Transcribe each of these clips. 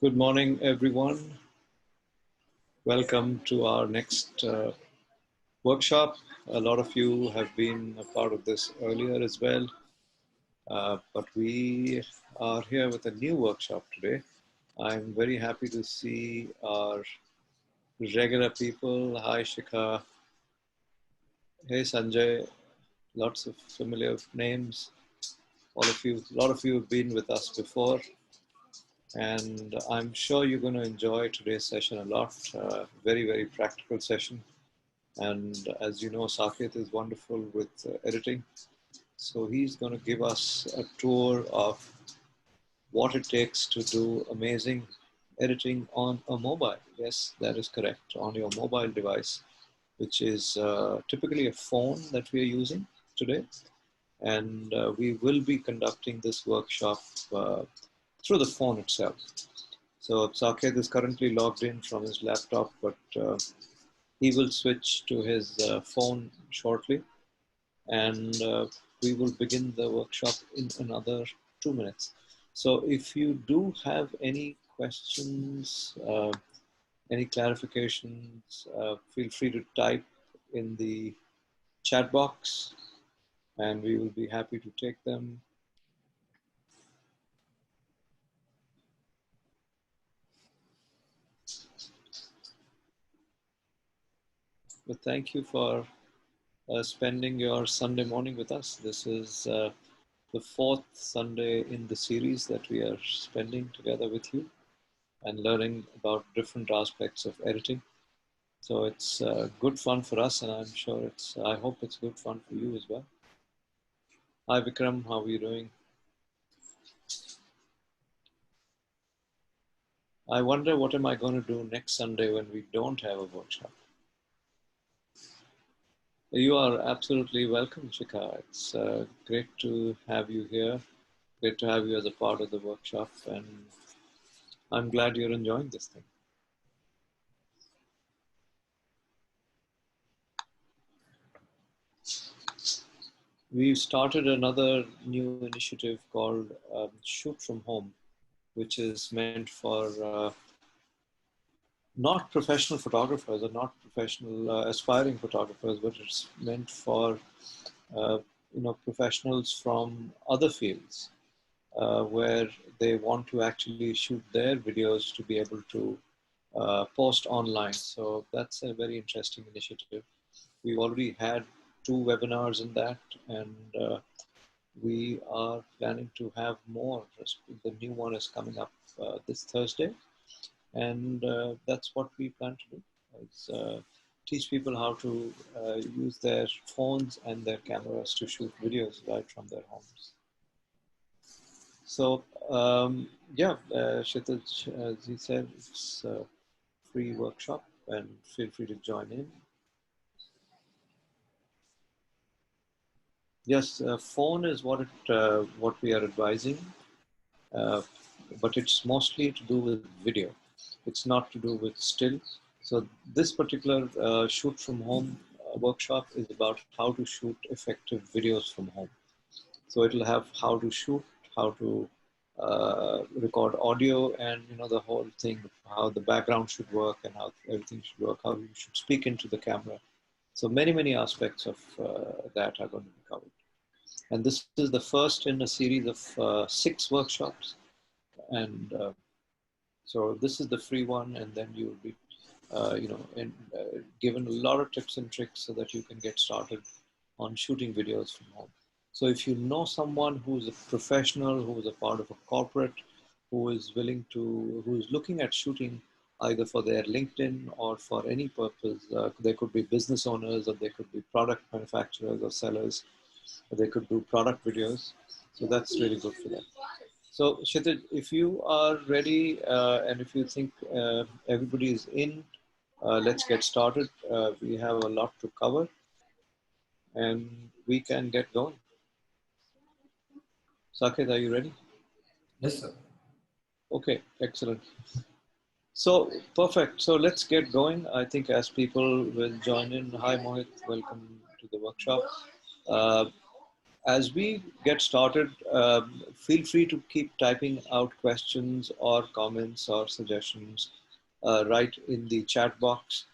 Good morning, everyone. Welcome to our next workshop. A lot of you have been a part of this earlier as well, but we are here with a new workshop today. I'm very happy to see our regular people. Hi, Shikha. Hey, Sanjay. Lots of familiar names. All of you, a lot of you have been with us before. And I'm sure you're going to enjoy today's session a lot. Very, very practical session. And as you know, Saket is wonderful with editing. So he's going to give us a tour of what it takes to do amazing editing on a mobile. Yes, that is correct, on your mobile device, which is typically a phone that we are using today. And we will be conducting this workshop through the phone itself. So Saket is currently logged in from his laptop, but he will switch to his phone shortly, and we will begin the workshop in another 2 minutes. So if you do have any questions, any clarifications, feel free to type in the chat box, and we will be happy to take them. But thank you for spending your Sunday morning with us. This is the fourth Sunday in the series that we are spending together with you and learning about different aspects of editing. So it's good fun for us, and I'm sure I hope it's good fun for you as well. Hi Vikram, how are you doing? I wonder what am I going to do next Sunday when we don't have a workshop? You are absolutely welcome, Shikha. It's great to have you here. Great to have you as a part of the workshop, and I'm glad you're enjoying this thing. We've started another new initiative called Shoot from Home, which is meant for not professional photographers or not professional aspiring photographers, but it's meant for professionals from other fields where they want to actually shoot their videos to be able to post online. So that's a very interesting initiative. We've already had 2 webinars in that, and we are planning to have more. The new one is coming up this Thursday, and that's what we plan to do, is teach people how to use their phones and their cameras to shoot videos right from their homes. So yeah, Kshitij, as he said, it's a free workshop, and feel free to join in. Yes, phone is what we are advising, but it's mostly to do with video. It's not to do with still. So this particular shoot from home workshop is about how to shoot effective videos from home. So it'll have how to shoot, how to record audio, and the whole thing, how the background should work and how everything should work, how you should speak into the camera. So many aspects of that are going to be covered. And this is the first in a series of 6 workshops. And so this is the free one, and then you will be given a lot of tips and tricks so that you can get started on shooting videos from home. So if you know someone who's a professional, who is a part of a corporate, who is looking at shooting either for their LinkedIn or for any purpose, they could be business owners, or they could be product manufacturers or sellers, or they could do product videos. So that's really good for them. So Kshitij, if you are ready and if you think everybody is in, let's get started. We have a lot to cover, and we can get going. Saket, are you ready? Yes, sir. Okay, excellent. So perfect. So let's get going. I think as people will join in. Hi Mohit, welcome to the workshop. as we get started, feel free to keep typing out questions or comments or suggestions right in the chat box.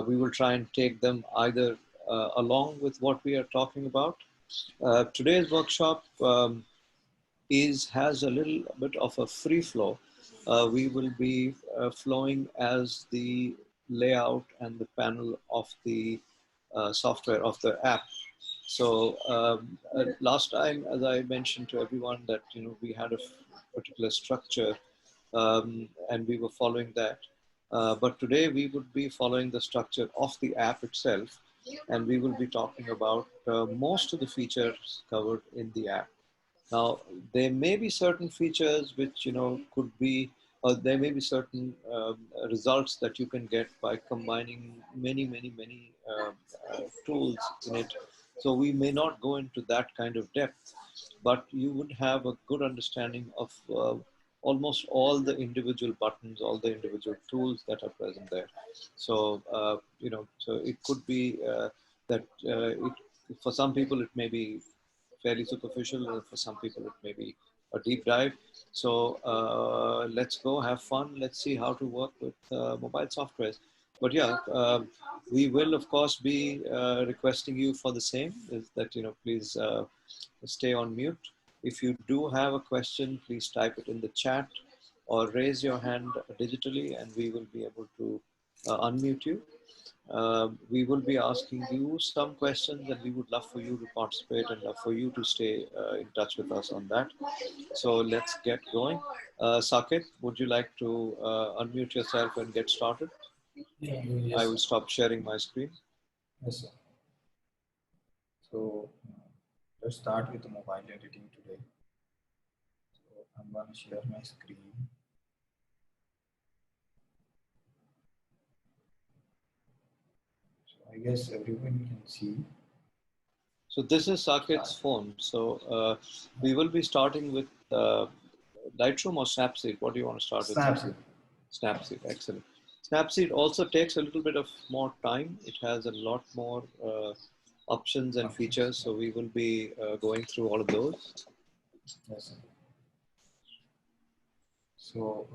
We will try and take them either along with what we are talking about. Today's workshop has a little bit of a free flow. We will be flowing as the layout and the panel of the software of the app. So last time, as I mentioned to everyone, that we had a particular structure and we were following that. But today we would be following the structure of the app itself, and we will be talking about most of the features covered in the app. Now, there may be certain features which could be, or there may be certain results that you can get by combining many tools in it. So we may not go into that kind of depth, but you would have a good understanding of almost all the individual buttons, all the individual tools that are present there. So so it could be that for some people it may be fairly superficial, and for some people it may be a deep dive. So let's go have fun. Let's see how to work with mobile softwares. But yeah, we will of course be requesting you for the same, is that please stay on mute. If you do have a question, please type it in the chat or raise your hand digitally, and we will be able to unmute you. We will be asking you some questions, and we would love for you to participate and love for you to stay in touch with us on that. So let's get going. Saket, would you like to unmute yourself and get started? Yeah, yes, I will stop sharing my screen. Yes, sir. So let's start with the mobile editing today. So I'm going to share my screen. So I guess everyone can see. So this is Saket's phone. So we will be starting with Lightroom or Snapseed. What do you want to start with? Snapseed. Snapseed, excellent. Snapseed also takes a little bit of more time. It has a lot more options and features. So we will be going through all of those. Yes, sir. So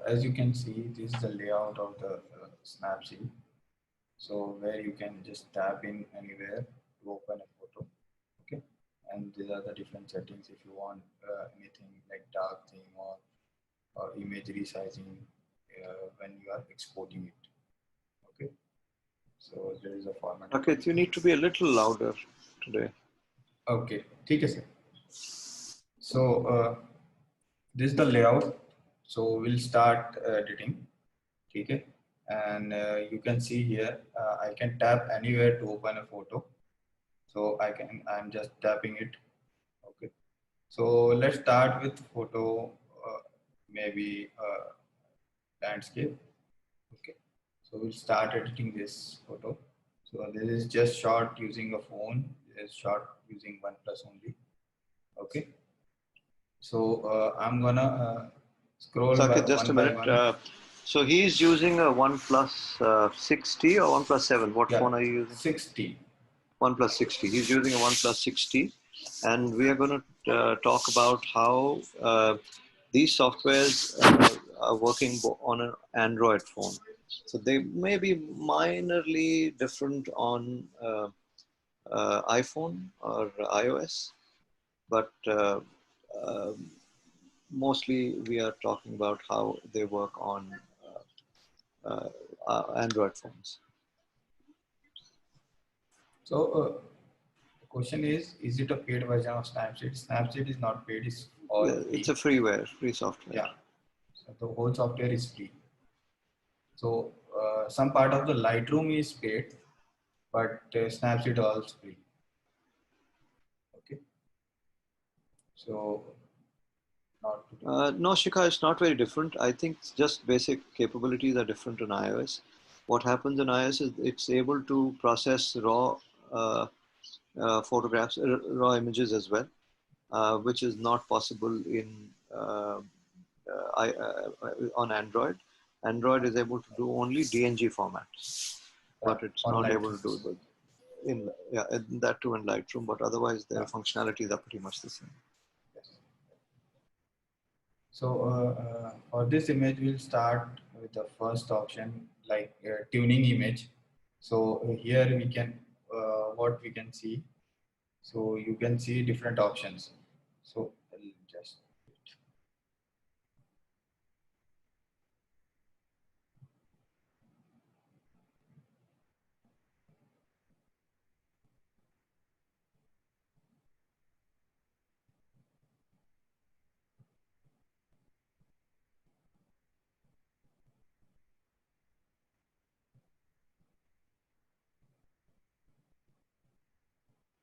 as you can see, this is the layout of the Snapseed. So where you can just tap in anywhere to open a photo. Okay. And these are the different settings if you want anything like dark theme or image resizing when you are exporting it. Okay. So there is a format. Okay, you need to be a little louder today. Okay, ठीक है sir. So this is the layout. So we'll start editing. ठीक है. And you can see here I can tap anywhere to open a photo. So I'm just tapping it. Okay. So let's start with photo, maybe landscape. Okay. So we'll start editing this photo. So this is just shot using a phone. This is shot using OnePlus only. Okay. So I'm gonna scroll Saket, just one a by minute. one. So he's using a OnePlus 6T or OnePlus 7. What phone are you using? 6T. OnePlus 6T. He's using a OnePlus 6T, and we are going to talk about how these softwares are working on an Android phone. So they may be minorly different on iPhone or iOS, but mostly we are talking about how they work on Android phones. So the question is it a paid version of Snapseed? Snapseed is not paid, it's all free. It's a freeware, free software. Yeah, so the whole software is free. So some part of the Lightroom is paid, but Snapseed also free. Okay. So no, Shikha, it's not very different. I think just basic capabilities are different on iOS. What happens in iOS is it's able to process raw photographs, raw images as well, which is not possible in on Android. Android is able to do only DNG formats, but it's not able to do it. in that too in Lightroom, but otherwise their functionalities are pretty much the same. Yes. So for this image, we'll start with the first option, like tuning image. So here we can, what we can see. So you can see different options. So I'll just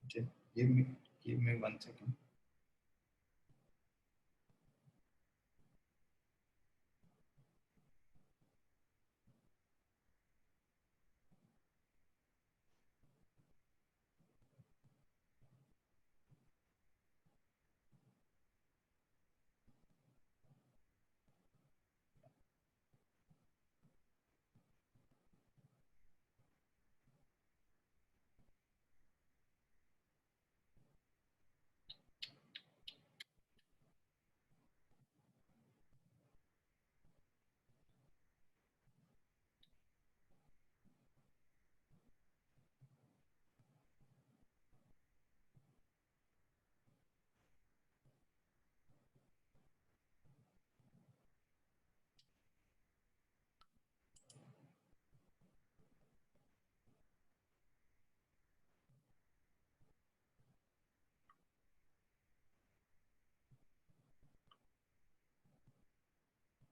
give give me give me 1 second.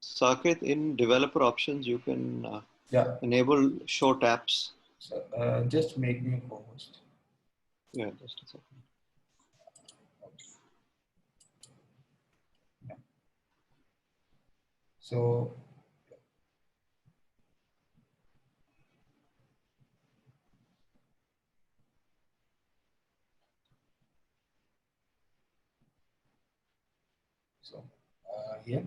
Saket, in developer options, you can Yeah. enable show taps. So just make me a co-host. Yeah, just a second. Yeah. So so here.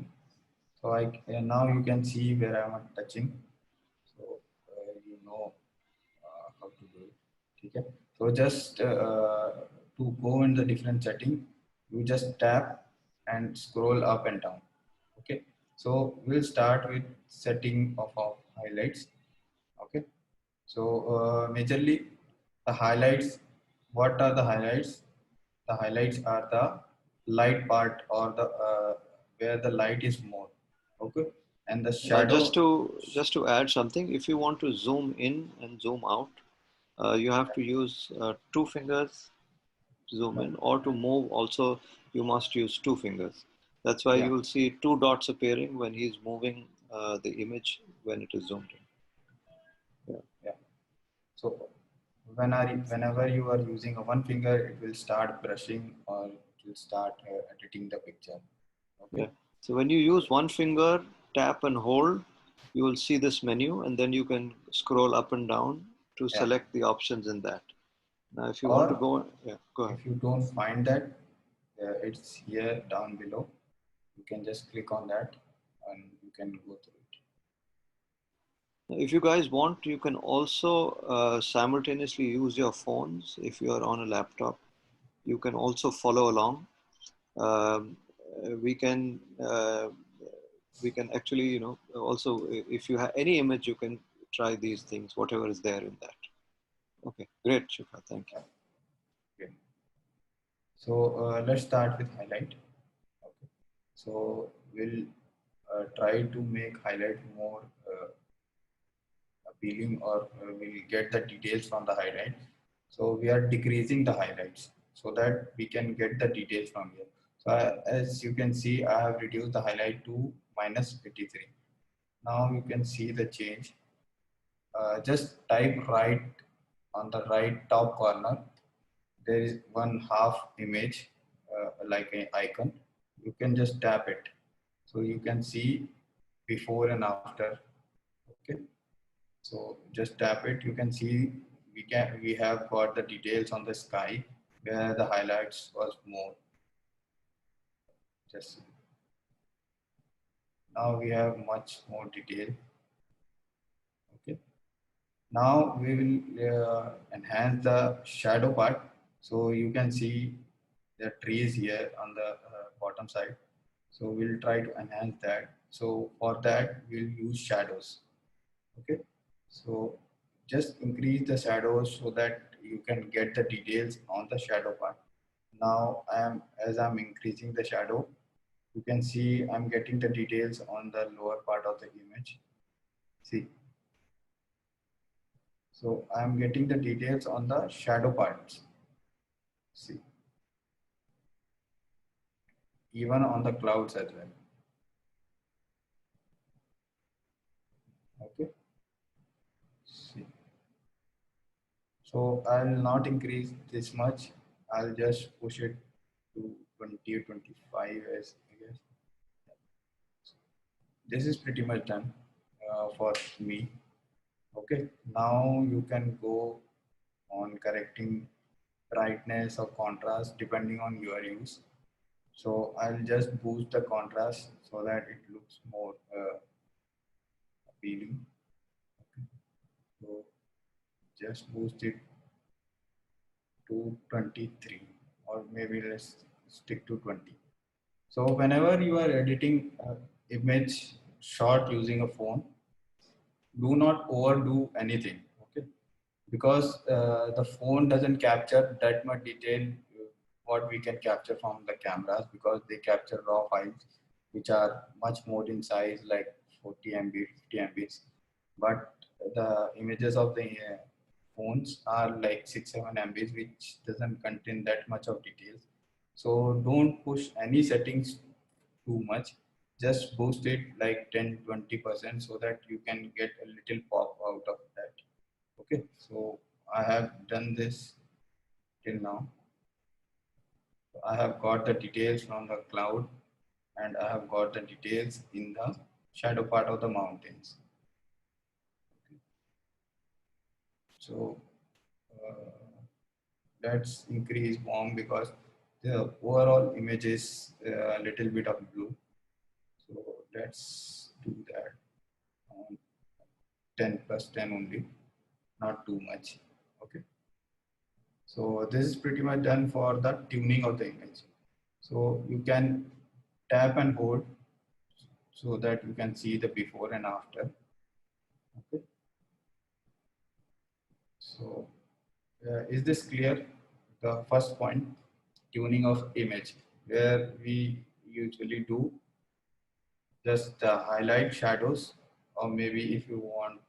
So now you can see where I am touching. So you know how to do it. Okay. So just to go in the different setting, you just tap and scroll up and down. Okay. So we'll start with setting of our highlights. Okay. So majorly the highlights. What are the highlights? The highlights are the light part, or the where the light is more. Okay. And the Just shadow. to add something, if you want to zoom in and zoom out, you have to use two fingers to zoom in, or to move also you must use two fingers. That's why Yeah. you will see two dots appearing when he's moving the image when it is zoomed in. Yeah. Yeah. So whenever you are using a one finger, it will start brushing, or it will start editing the picture. Okay. Yeah. So when you use one finger, tap and hold, you will see this menu, and then you can scroll up and down to Yeah. select the options in that. Now, if you want to Or go, yeah, go ahead. if you don't find that, it's here down below. You can just click on that and you can go through it. If you guys want, you can also simultaneously use your phones. If you are on a laptop, you can also follow along. Um, we can actually, also if you have any image, you can try these things, whatever is there in that. Okay, great, Shikha, thank you. Okay. So let's start with highlight. Okay. So we'll try to make highlight more appealing, or we'll get the details from the highlight. So we are decreasing the highlights so that we can get the details from here. So as you can see, I have reduced the highlight to -53. Now you can see the change. Just type right on the right top corner. There is one half image, like an icon. You can just tap it. So you can see before and after. Okay. So just tap it. You can see we have got the details on the sky where the highlights was more. Just now we have much more detail. Okay. Now we will enhance the shadow part. So you can see the trees here on the bottom side. So we'll try to enhance that. So for that we'll use shadows. Okay. So just increase the shadows so that you can get the details on the shadow part. Now as I'm increasing the shadow, you can see I'm getting the details on the lower part of the image. See, so I'm getting the details on the shadow parts. See, even on the clouds as well. Okay. See, so I'll not increase this much. I'll just push it to 20 or 25 as I guess. This is pretty much done for me. Okay. Now you can go on correcting brightness or contrast depending on your use. So I'll just boost the contrast so that it looks more appealing. Okay. So just boost it to 23 or maybe let's stick to 20. So whenever you are editing image shot using a phone, do not overdo anything. Okay. Because the phone doesn't capture that much detail what we can capture from the cameras because they capture raw files which are much more in size like 40 MB, 50 MBs. But the images of the phones are like 6, 7 MBs which doesn't contain that much of details. So don't push any settings too much. Just boost it like 10-20% so that you can get a little pop out of that. Okay, so I have done this till now. I have got the details from the cloud and I have got the details in the shadow part of the mountains. Okay. So let's increase warm because the overall image is a little bit of blue. So let's do that on 10 plus 10 only, not too much. Okay. So this is pretty much done for the tuning of the image. So you can tap and hold so that you can see the before and after. Okay. So is this clear? The first point, tuning of image, where we usually do just highlight shadows, or maybe if you want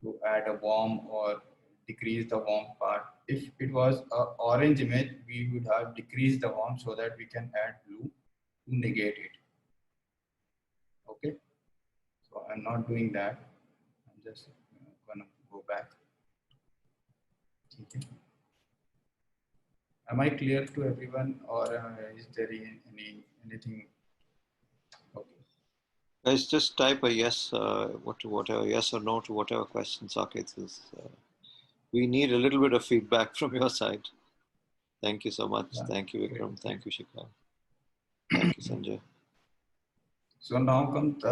to add a warm or decrease the warm part. If it was an orange image, we would have decreased the warm so that we can add blue to negate it. Okay, so I'm not doing that. I'm just gonna go back. Okay. Am I clear to everyone, or is there anything? Okay. Guys, just type a yes, whatever, yes or no to whatever question Saket is. We need a little bit of feedback from your side. Thank you so much. Yeah. Thank you, Vikram. Thank you, Shikha. Thank you, Sanjay. So now comes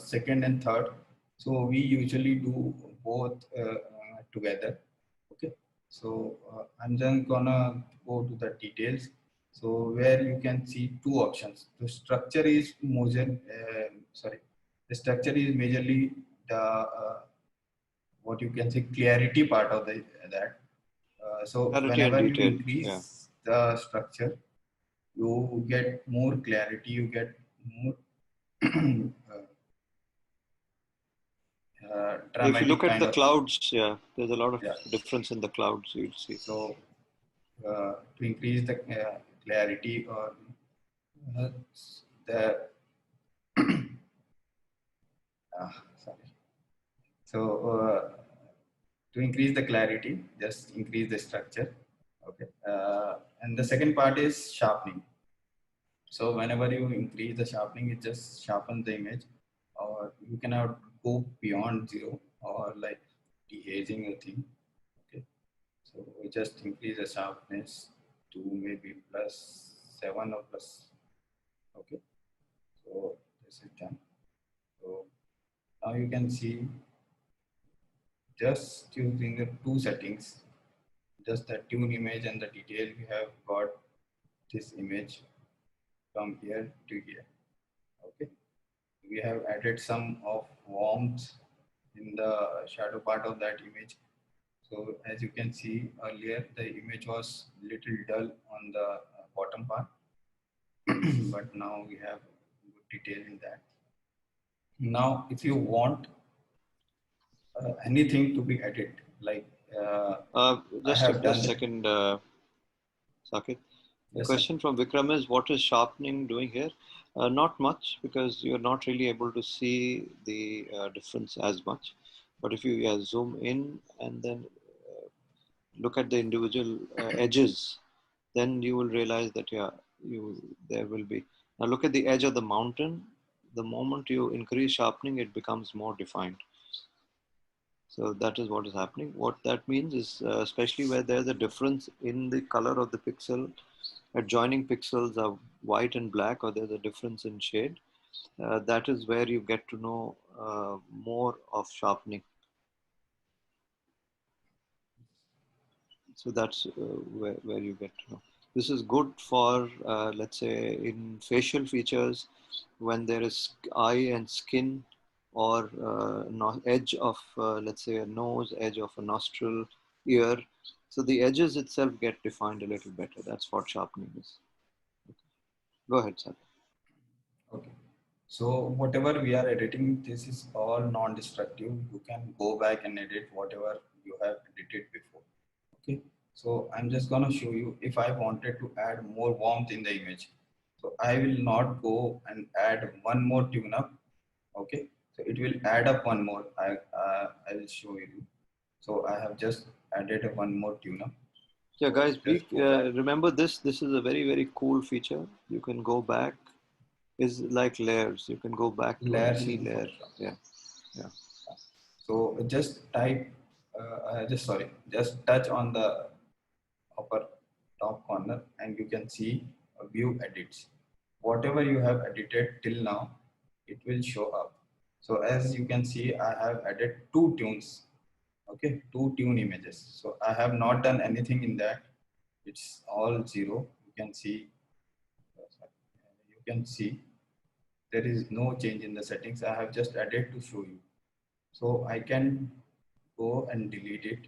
second and third. So we usually do both together. Okay. So I'm just gonna go to the details. So where you can see two options. The structure is the structure is majorly the what you can say clarity part of that. So Clarity and whenever you detail. Yeah. increase the structure, you get more clarity. You get more If you look dramatic at kind the of clouds, yeah, there's a lot of yeah. difference in the clouds you'll see. So to increase the clarity or uh, the sorry. So to increase the clarity, just increase the structure. Okay. And the second part is sharpening. So whenever you increase the sharpening, it just sharpens the image, or you cannot go beyond zero or like de-aging a thing. Okay. So we just increase the sharpness to maybe +7 or plus. Okay. So this is done. So now you can see just using the two settings, just the tune image and the detail, we have got this image from here to here. Okay, we have added some of warmth in the shadow part of that image. So as you can see earlier, the image was little dull on the bottom part, but now we have good detail in that. Now, if you want anything to be added, like I Just have a done it. second, Saket. The Yes, sir. question from Vikram is, what is sharpening doing here? Not much, because you're not really able to see the difference as much. But if you zoom in and then look at the individual edges, then you will realize that there will be. Now look at the edge of the mountain. The moment you increase sharpening, it becomes more defined. So that is what is happening. What that means is, especially where there's a difference in the color of the pixel, adjoining pixels are white and black, or there's a difference in shade, that is where you get to know more of sharpening. So that's where you get to know. This is good for, let's say, in facial features, when there is eye and skin, or edge of, let's say, a nose, edge of a nostril, ear. So the edges itself get defined a little better. That's what sharpening is. Go ahead, sir. Okay. So whatever we are editing, this is all non-destructive. You can go back and edit whatever you have edited before. Okay. So I'm just gonna show you if I wanted to add more warmth in the image. So I will not go and add one more tune up. Okay. So it will add up one more. I will show you. So I have just added one more tune up. Yeah, So guys, just go back. remember this. This is a very cool feature. You can go back. Is like layers. You can go back to Layers any in layer. Photoshop. Yeah, yeah. So just type, just touch on the upper top corner and you can see view edits. Whatever you have edited till now, it will show up. So as you can see, I have added two tunes, okay, two tune images. So I have not done anything in that. It's all zero. You can see there is no change in the settings. I have just added to show you. So I can go and delete it,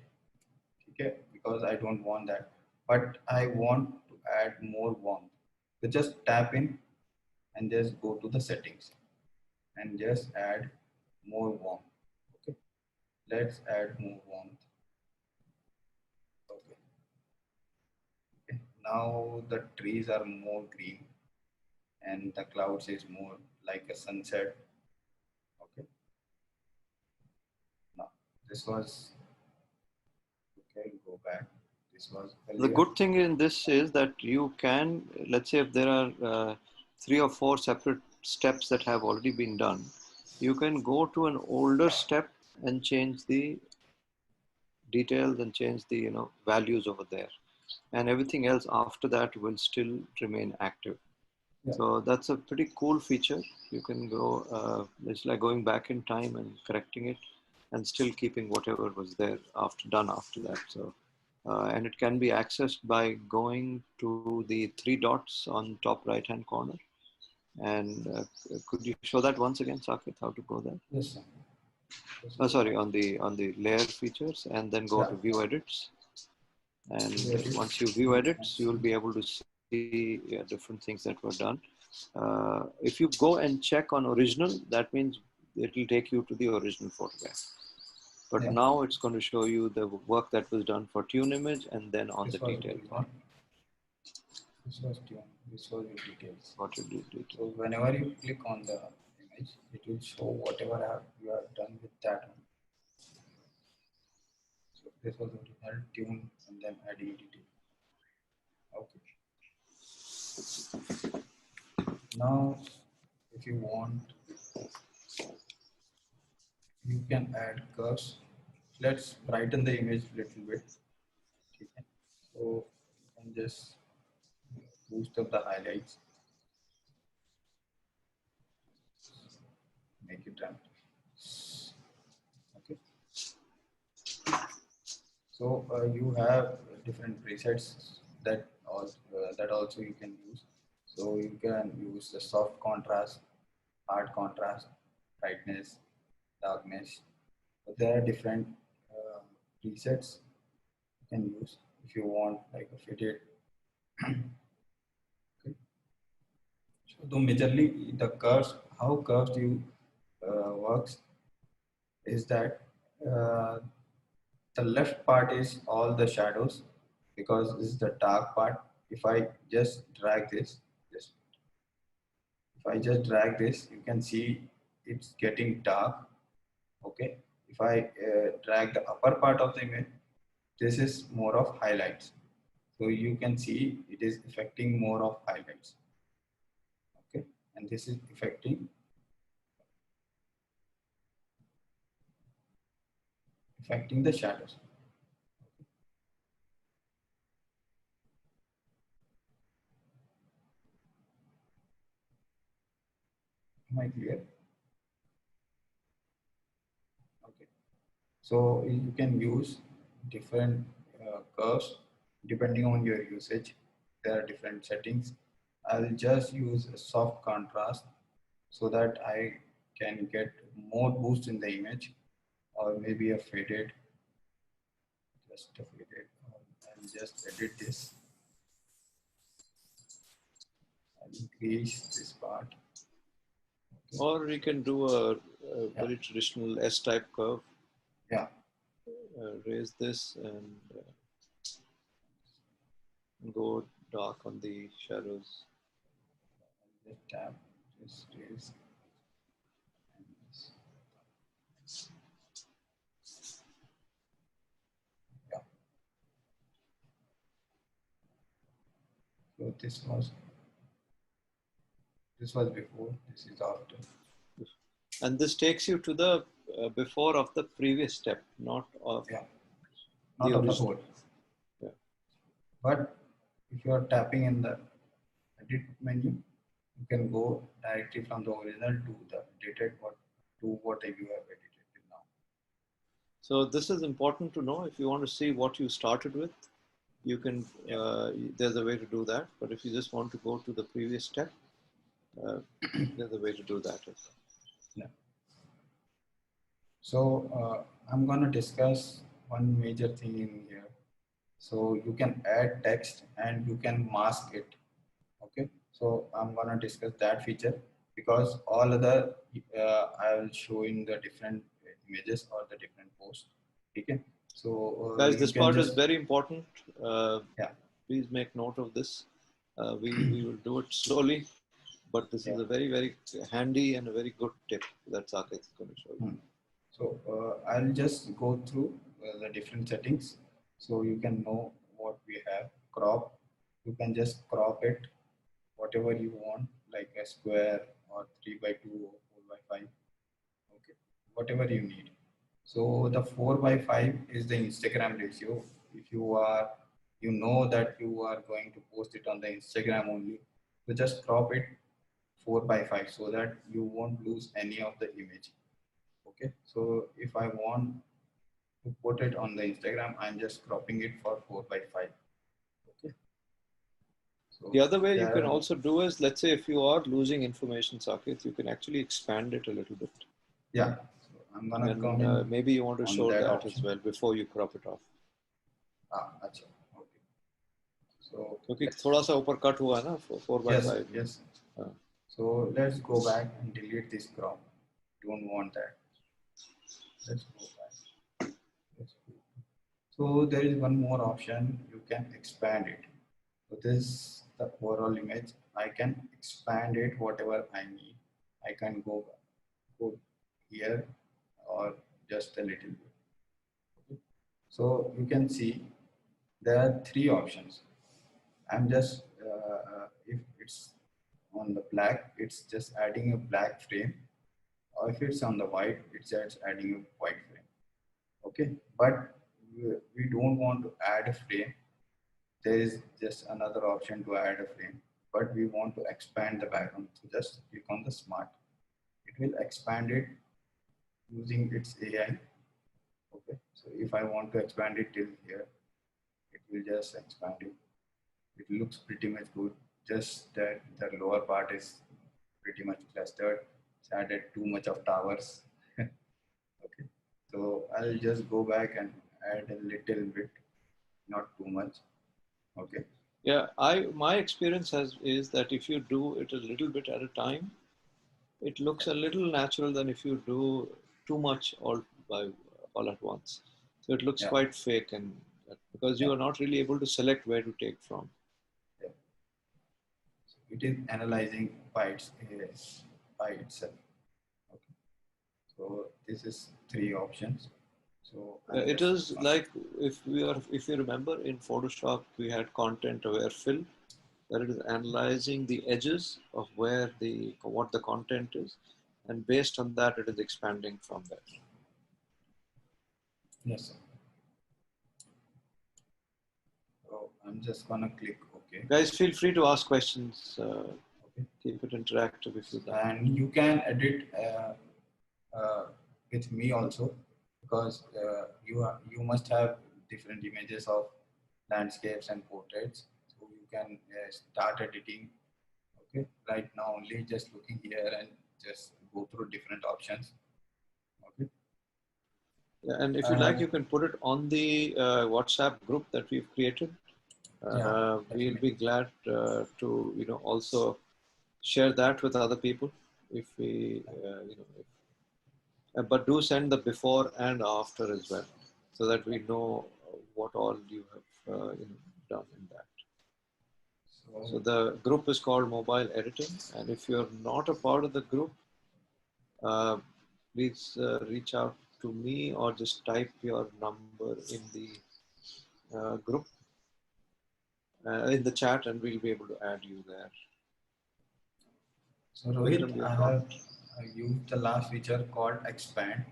okay, because I don't want that, but I want to add more warmth. So just tap in and just go to the settings and just add more warmth. Okay, let's add more warmth. Okay, okay. Now the trees are more green and the clouds is more like a sunset. Okay, now this was, okay, go back, this was The earlier. good thing in this is that you can, let's say, if there are 3 or 4 separate steps that have already been done, you can go to an older step and change the details and change the values over there, and everything else after that will still remain active. Yeah, So that's a pretty cool feature. You can go, it's like going back in time and correcting it, and still keeping whatever was there after that. So, and it can be accessed by going to the 3 dots on top right hand corner. And could you show that once again, Saket, how to go there? yes sir. Just Oh, go sorry, back. on the layer features, and then go Yeah, to view edits. And here it is. once you view You can edits, you will see. be able to see different things that were done. If you go and check on original, that means it will take you to the original photograph. But Yeah, now it's going to show you the work that was done for tune image, and then on the this was detail original. part. This was tune. This was your details. What you did detail. So whenever you click on the image, it will show whatever you have done with that one. So this was original tune and then adding detail. Okay. Now, if you want, you can add curves. Let's brighten the image a little bit. Okay. So you can just boost up the highlights, make it done. Okay. So you have different presets that also you can use. So you can use the soft contrast, hard contrast, brightness, darkness. So there are different presets you can use if you want like a fitted. Okay. So the majorly the curves, how curves you works is that uh, the left part is all the shadows because this is the dark part. If I just drag this, just if I just drag this, you can see it's getting dark. Okay. If I drag the upper part of the image, this is more of highlights. So you can see it is affecting more of highlights. Okay. And this is affecting the shadows. Am I clear? Okay. So you can use different curves depending on your usage. There are different settings. I'll just use a soft contrast so that I can get more boost in the image, or maybe a faded, just a faded. I'll just edit this. I'll increase this part. Okay. Or you can do a very traditional S-type curve. Yeah. Raise this and go dark on the shadows. Just tap, just raise. Yeah. So this was before, this is after. And this takes you to the before of the previous step, not of not the of the original. whole. Yeah. But if you are tapping in the edit menu, you can go directly from the original to the edited whatever you have edited till now. So this is important to know. If you want to see what you started with, you can, there's a way to do that. But if you just want to go to the previous step, there's a way to do that. Yeah. So I'm going to discuss one major thing in here. So you can add text and you can mask it. Okay. So I'm going to discuss that feature because all other I will show in the different images or the different posts. Okay. So guys, this part is very important. Yeah. Please make note of this. We will do it slowly, but this is a very, very handy and a very good tip that Saket is going to show you. So I'll just go through the different settings so you can know what we have. Crop, you can just crop it whatever you want, like a square or 3:2 or 4:5. Okay, whatever you need. So the 4:5 is the Instagram ratio. If you know that you are going to post it on the Instagram only, so just crop it 4:5 so that you won't lose any of the image. Okay, so if I want to put it on the Instagram, I'm just cropping it for 4:5. Okay. So the other way you can also do is, let's say if you are losing information, Saket, you can actually expand it a little bit. Yeah, so I'm gonna come in. Maybe you want to show that as well before you crop it off. अच्छा, okay. So क्योंकि थोड़ा सा ऊपर cut हुआ ना 4:5. Yes. So let's go back and delete this crop. Don't want that. Let's go back. So there is one more option. You can expand it. So this is the overall image. I can expand it whatever I need. I can go here or just a little bit. Okay. So you can see there are three options. I'm just if it's on the black, it's just adding a black frame, or if it's on the white, it's just adding a white frame. Okay, but we don't want to add a frame. There is just another option to add a frame, but we want to expand the background. So just click on the smart. It will expand it using its AI. Okay, so if I want to expand it till here, it will just expand it. It looks pretty much good, just that the lower part is pretty much clustered. It's added too much of towers. Okay, so I'll just go back and add a little bit, not too much. Okay. Yeah, my experience is that if you do it a little bit at a time, it looks a little natural than if you do too much all at once. So it looks Yeah, quite fake, and because yeah, you are not really able to select where to take from. yeah. So it is analyzing by itself. Okay. So this is three options. So I'm It just is like if you remember in Photoshop we had content aware fill, that it is analyzing the edges of where what the content is, and based on that it is expanding from there. yes, sir. So I'm just gonna click OK. Guys, feel free to ask questions. Okay. Keep it interactive if you like. And you can edit with me also, because you must have different images of landscapes and portraits, so you can start editing. Okay, right now only just looking here and just go through different options. Okay. Yeah, and if you like, you can put it on the WhatsApp group that we've created. Yeah, We'll definitely. be glad to also share that with other people if we but do send the before and after as well, so that we know what all you have done in that. So So the group is called Mobile Editing, and if you're not a part of the group, uh, please reach out to me or just type your number in the group in the chat, and we'll be able to add you there. So Rohit, Vikram, you're I not. have used the last feature called expand.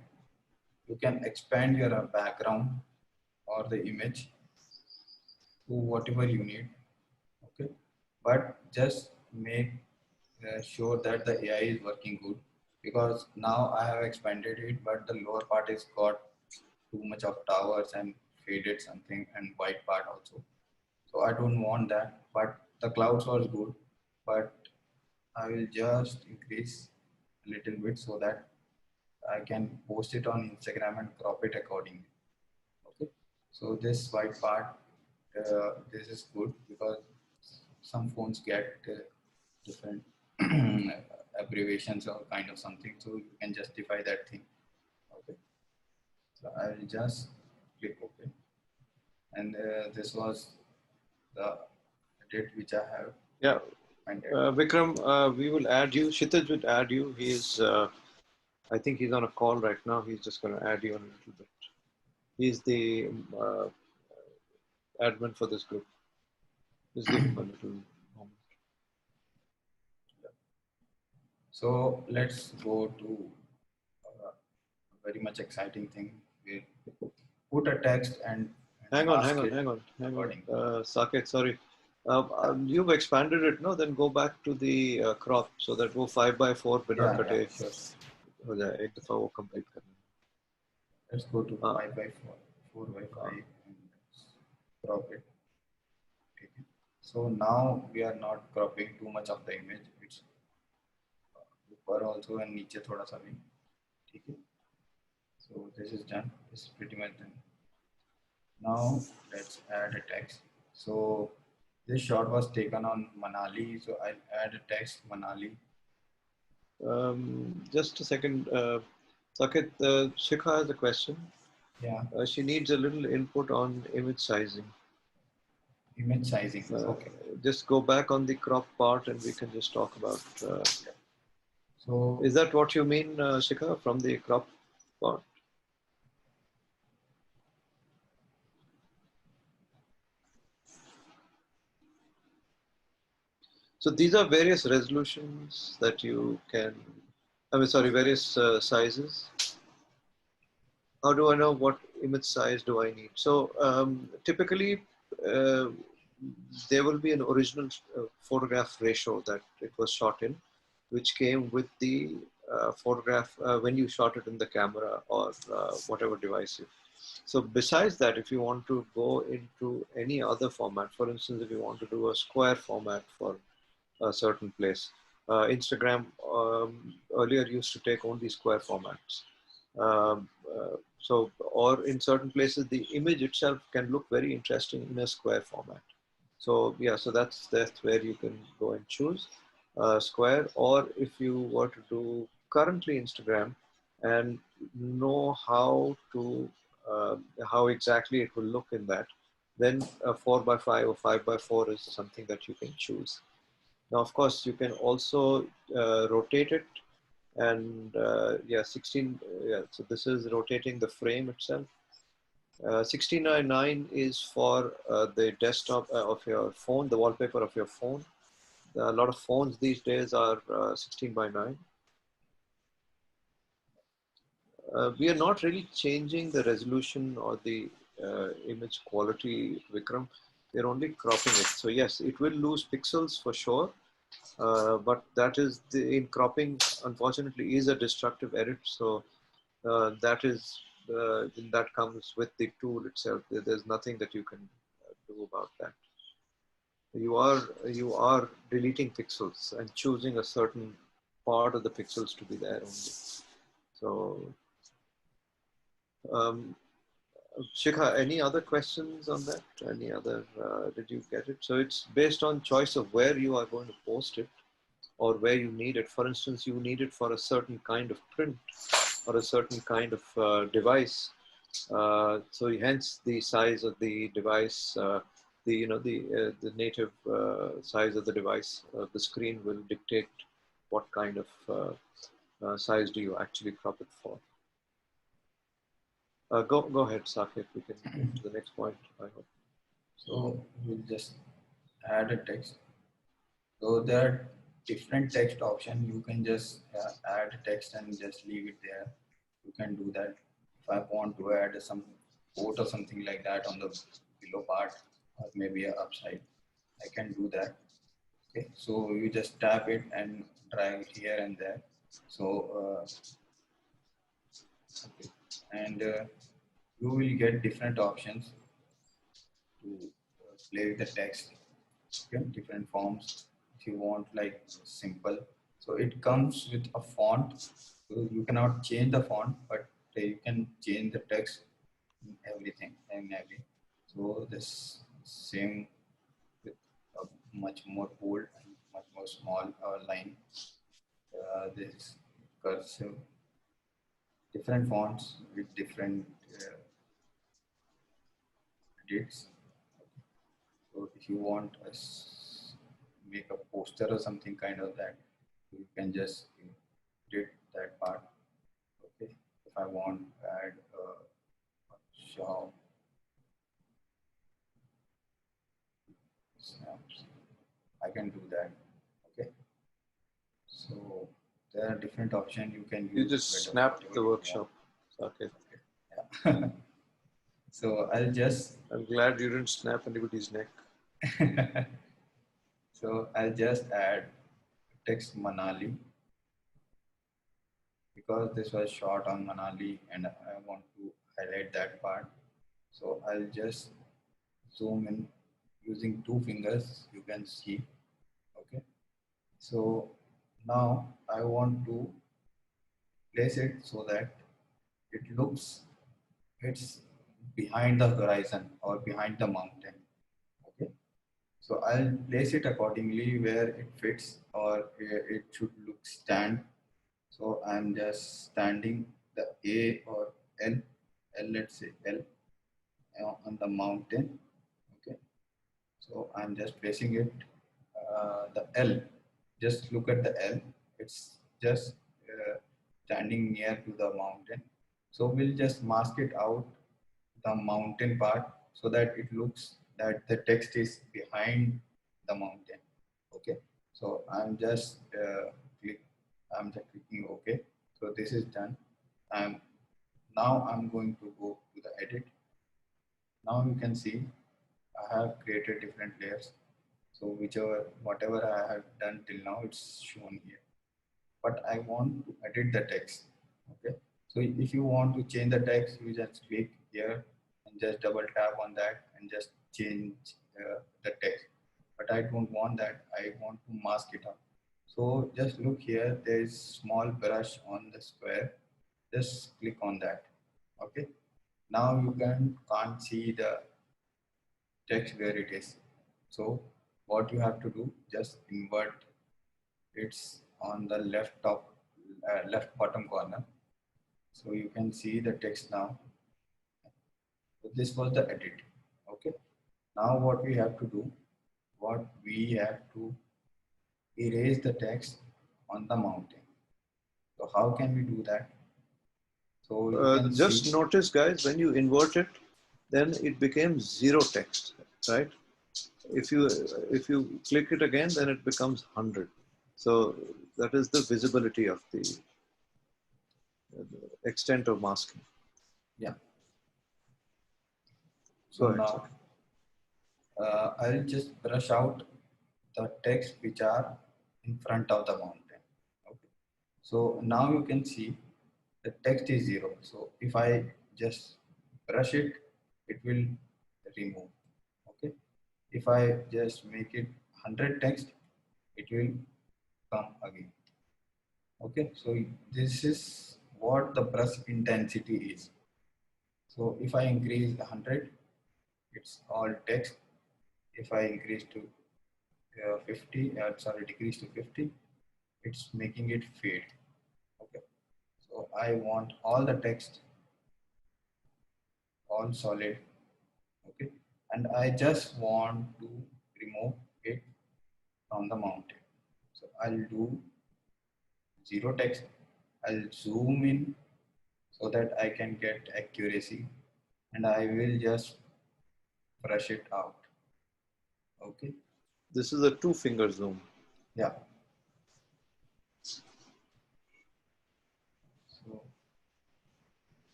You can expand your background or the image to whatever you need. Okay, but just make sure that the AI is working good, because now I have expanded it, but the lower part is got too much of towers and faded something and white part also. So I don't want that, but the clouds was good, but I will just increase a little bit so that I can post it on Instagram and crop it accordingly. Okay. So this white part, this is good because some phones get different abbreviations or kind of something, so you can justify that thing. Okay. So I will just click OK, and this was the edit which I have Yeah, ended. Vikram, we will add you. Kshitij will add you. I think he's on a call right now. He's just going to add you in a little bit. He's the uh, admin for this group. Just give him a little moment. So let's go to a very much exciting thing. We put a text and Hang on, mask it hang on. accordingly. Saket, sorry. Yeah, You've expanded it, no? Then go back to the crop so that वो 5x4 बिना yeah, yeah, कटे sure. हो जाए एक दफा वो complete करना. Let's go to हाँ, 5 by 4, 4 by हाँ. 5, and crop it. Okay. So now we are not cropping too much of the image. It's ऊपर also and नीचे थोड़ा सा भी. ठीक है. So this is done. This is pretty much done. Now let's add a text. So this shot was taken on Manali. So I'll add a text Manali. Just a second. Saket, Shikha has a question. Yeah, She needs a little input on image sizing. image sizing. Okay. Just go back on the crop part and we can just talk about. So Is that what you mean, Shikha, from the crop part? So these are various resolutions that you can, various sizes. How do I know what image size do I need? So typically uh, there will be an original photograph ratio that it was shot in, which came with the photograph when you shot it in the camera or whatever device So besides that, if you want to go into any other format, for instance, if you want to do a square format for a certain place, Instagram earlier used to take only square formats. Or in certain places, the image itself can look very interesting in a square format. So yeah, so that's where you can go and choose square. Or if you were to do currently Instagram and know how exactly it will look in that, then a 4 by 5 or 5 by 4 is something that you can choose. Now, of course, you can also rotate it, and yeah, 16. Yeah, so this is rotating the frame itself. 16:9 is for the desktop of your phone, the wallpaper of your phone. A lot of phones these days are 16:9. We are not really changing the resolution or the image quality, Vikram. We're only cropping it. So yes, it will lose pixels for sure. But that is in cropping, unfortunately, is a destructive edit. So that comes with the tool itself. There's nothing that you can do about that. You are deleting pixels and choosing a certain part of the pixels to be there only. So, um, Shikha, any other questions on that? Any other? Did you get it? So it's based on choice of where you are going to post it or where you need it. For instance, you need it for a certain kind of print or a certain kind of device. So hence the size of the device, the native size of the device, the screen will dictate what kind of size do you actually crop it for. Go ahead, Sakit. We can move to the next point, I hope. So we'll just add a text. So there are different text options. You can just add text and just leave it there. You can do that. If I want to add some quote or something like that on the below part or maybe a upside, I can do that. Okay, so you just tap it and drag it here and there. So okay. And you will get different options to play with the text. Okay, different forms. If you want like simple, so it comes with a font. So you cannot change the font, but you can change the text in everything and every. So this same with a much more bold and much more small line. This cursive, different fonts with different edits. So if you want make a poster or something kind of that, you can just edit that part. Okay. If I want to add a shop snaps, I can do that. Okay. So there are different options you can use. You just snapped the workshop. Okay. Yeah. So I'll just. I'm glad you didn't snap anybody's neck. So I'll just add text Manali because this was shot on Manali and I want to highlight that part. So I'll just zoom in using 2 fingers, you can see. Okay. So now I want to place it so that it looks, it's behind the horizon or behind the mountain. Okay. So I'll place it accordingly where it fits or it should look stand. So I'm just standing the A or L, let's say L on the mountain. Okay. So I'm just placing it the L. Just look at the L. It's just standing near to the mountain. So we'll just mask it out the mountain part so that it looks that the text is behind the mountain. Okay. So I'm just clicking OK. So this is done. Now I'm going to go to the edit. Now you can see I have created different layers. So whatever I have done till now, it's shown here. But I want to edit the text. Okay. So if you want to change the text, you just click here and just double tap on that and just change the text. But I don't want that. I want to mask it out. So just look here, there is small brush on the square. Just click on that. Okay. Now you can't see the text where it is. So what you have to do, just invert. It's on the left bottom corner. So you can see the text now. So this was the edit. Okay. Now what we have to do, what we have to erase the text on the mountain. So how can we do that? So you can Just see. notice, guys, when you invert it, then it becomes zero text, right? If you click it again, then it becomes 100. So that is the visibility of the extent of masking. Yeah. Go So ahead, now I'll just brush out the text which are in front of the mountain. Okay. So now you can see the text is zero. So if I just brush it, it will remove. Okay. If I just make it 100 text, it will come again. Okay. So this is what the brush intensity is. So if I increase 100, it's all text. If I increase to decrease to 50, it's making it fade. Okay. So I want all the text, all solid. Okay. And I just want to remove it from the mountain. So I'll do zero text. I'll zoom in so that I can get accuracy, and I will just brush it out. Okay. This is a 2-finger zoom. Yeah. So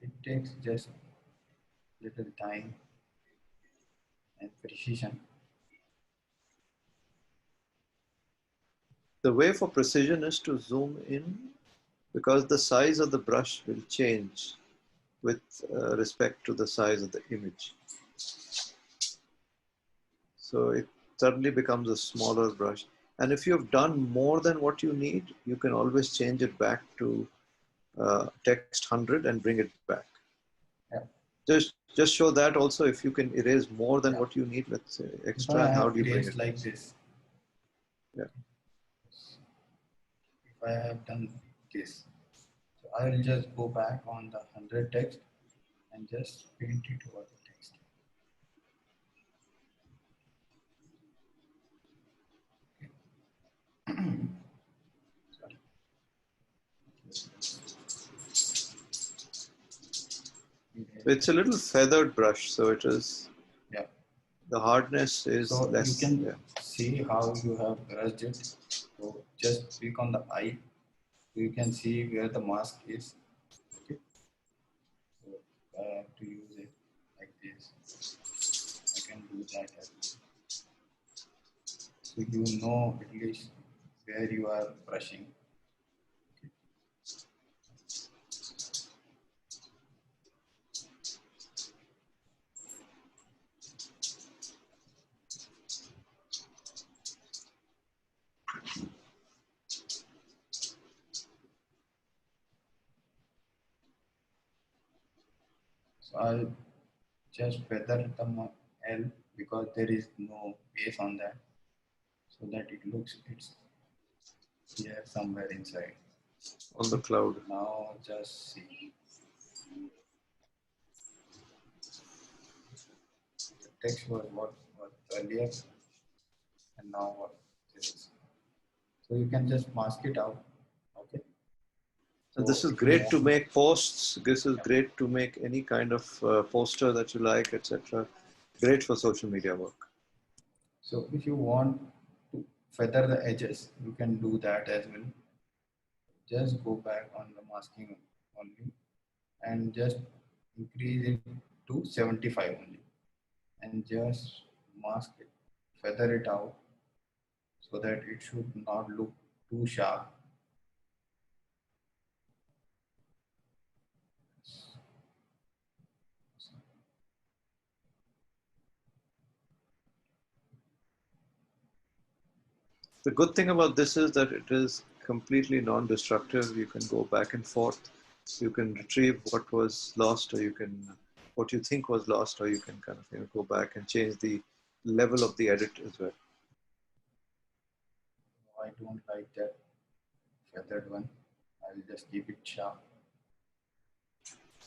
it takes just little time and precision. The way for precision is to zoom in, because the size of the brush will change with respect to the size of the image. So it suddenly becomes a smaller brush. And if you've done more than what you need, you can always change it back to text 100 and bring it back. Yeah. Just show that also. If you can erase more than Yeah. what you need, let's say If I extra, how have do you bring erased it? like this, Yeah. if I have done this, so I will just go back on the 100 text and just paint it over the text. Sorry. It's a little feathered brush, so it is. Yeah. The hardness is So less. you can Yeah. see how you have brushed it. So just click on the eye. You can see where the mask is. Okay. So I have to use it like this. I can do that as well. So you know at least where you are brushing. Okay. So I'll just feather the L because there is no base on that, so that it looks it's here somewhere inside. On the cloud. Now just see. The text was what was earlier and now what this is. So you can just mask it out. Okay. And So this is if you great to want, make posts. This is yeah. great to make any kind of poster that you like, etc. Great for social media work. So if you want to feather the edges, you can do that as well. Just go back on the masking only and just increase it to 75 only and just mask it, feather it out so that it should not look too sharp. The good thing about this is that it is completely non-destructive. You can go back and forth. You can retrieve what was lost, or you can what you think was lost, or you can kind of go back and change the level of the edit as well. I don't like that feathered one. I'll just keep it sharp.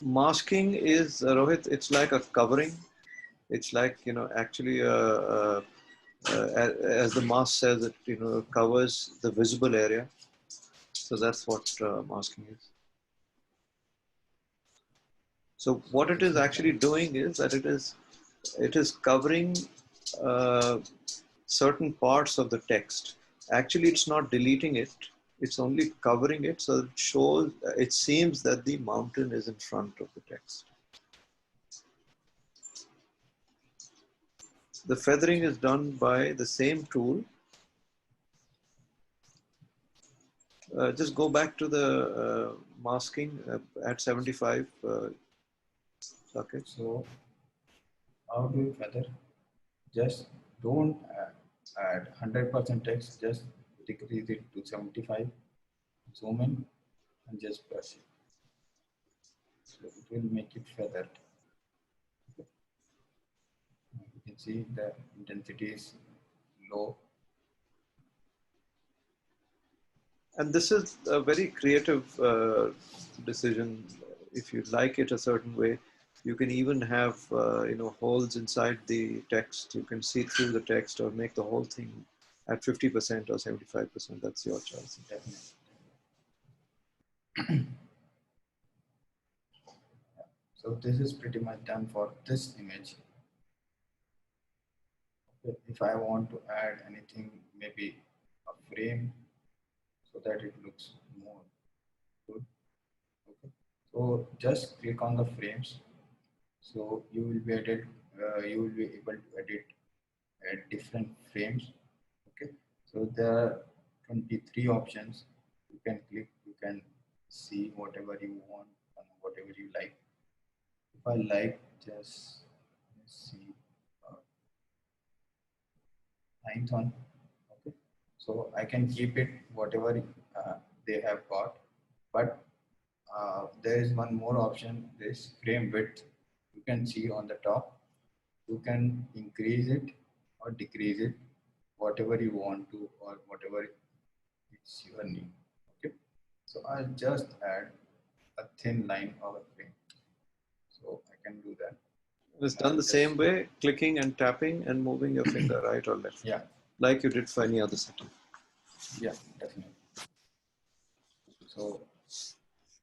Masking is Rohit. It's like a covering. It's like actually as the mask says, it covers the visible area. So that's what masking is. So what it is actually doing is that it is covering certain parts of the text. Actually, it's not deleting it. It's only covering it, so it shows. It seems that the mountain is in front of the text. The feathering is done by the same tool. Just go back to the masking at 75. Okay. So how do you feather? Just don't add 100% text, just decrease it to 75, zoom in and just brush it. So it will make it feathered. You can see the intensity is low. And this is a very creative decision. If you like it a certain way, you can even have holes inside the text. You can see through the text or make the whole thing at 50% or 75%. That's your choice. Definitely. So this is pretty much done for this image. Okay. If I want to add anything, maybe a frame, so that it looks more good. Okay. So just click on the frames. So you will be able to edit different frames. Okay. So there are 23 options. You can click. You can see whatever you want and whatever you like. If I like, just let's see, ninth one. Okay. So I can keep it whatever they have got, but there is one more option, this frame width. You can see on the top. You can increase it or decrease it, whatever you want to, or whatever it's your need. Okay. So I'll just add a thin line of a frame. So I can do that. It's done the same way, clicking and tapping and moving your finger right or left. Yeah. Like you did for any other setting. Yeah, definitely. So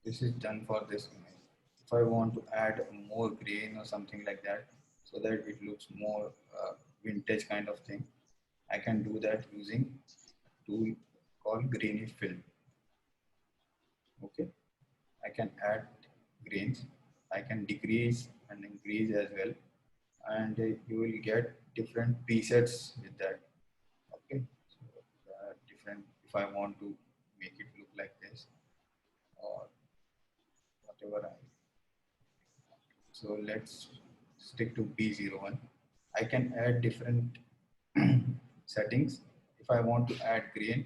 this is done for this image. If I want to add more grain or something like that, so that it looks more vintage kind of thing, I can do that using a tool called grainy fill. Okay, I can add grains, I can decrease and increase as well, and you will get different presets with that. Okay, so different, if I want to make it look like this or whatever I. So let's stick to B01. I can add different settings. If I want to add grain,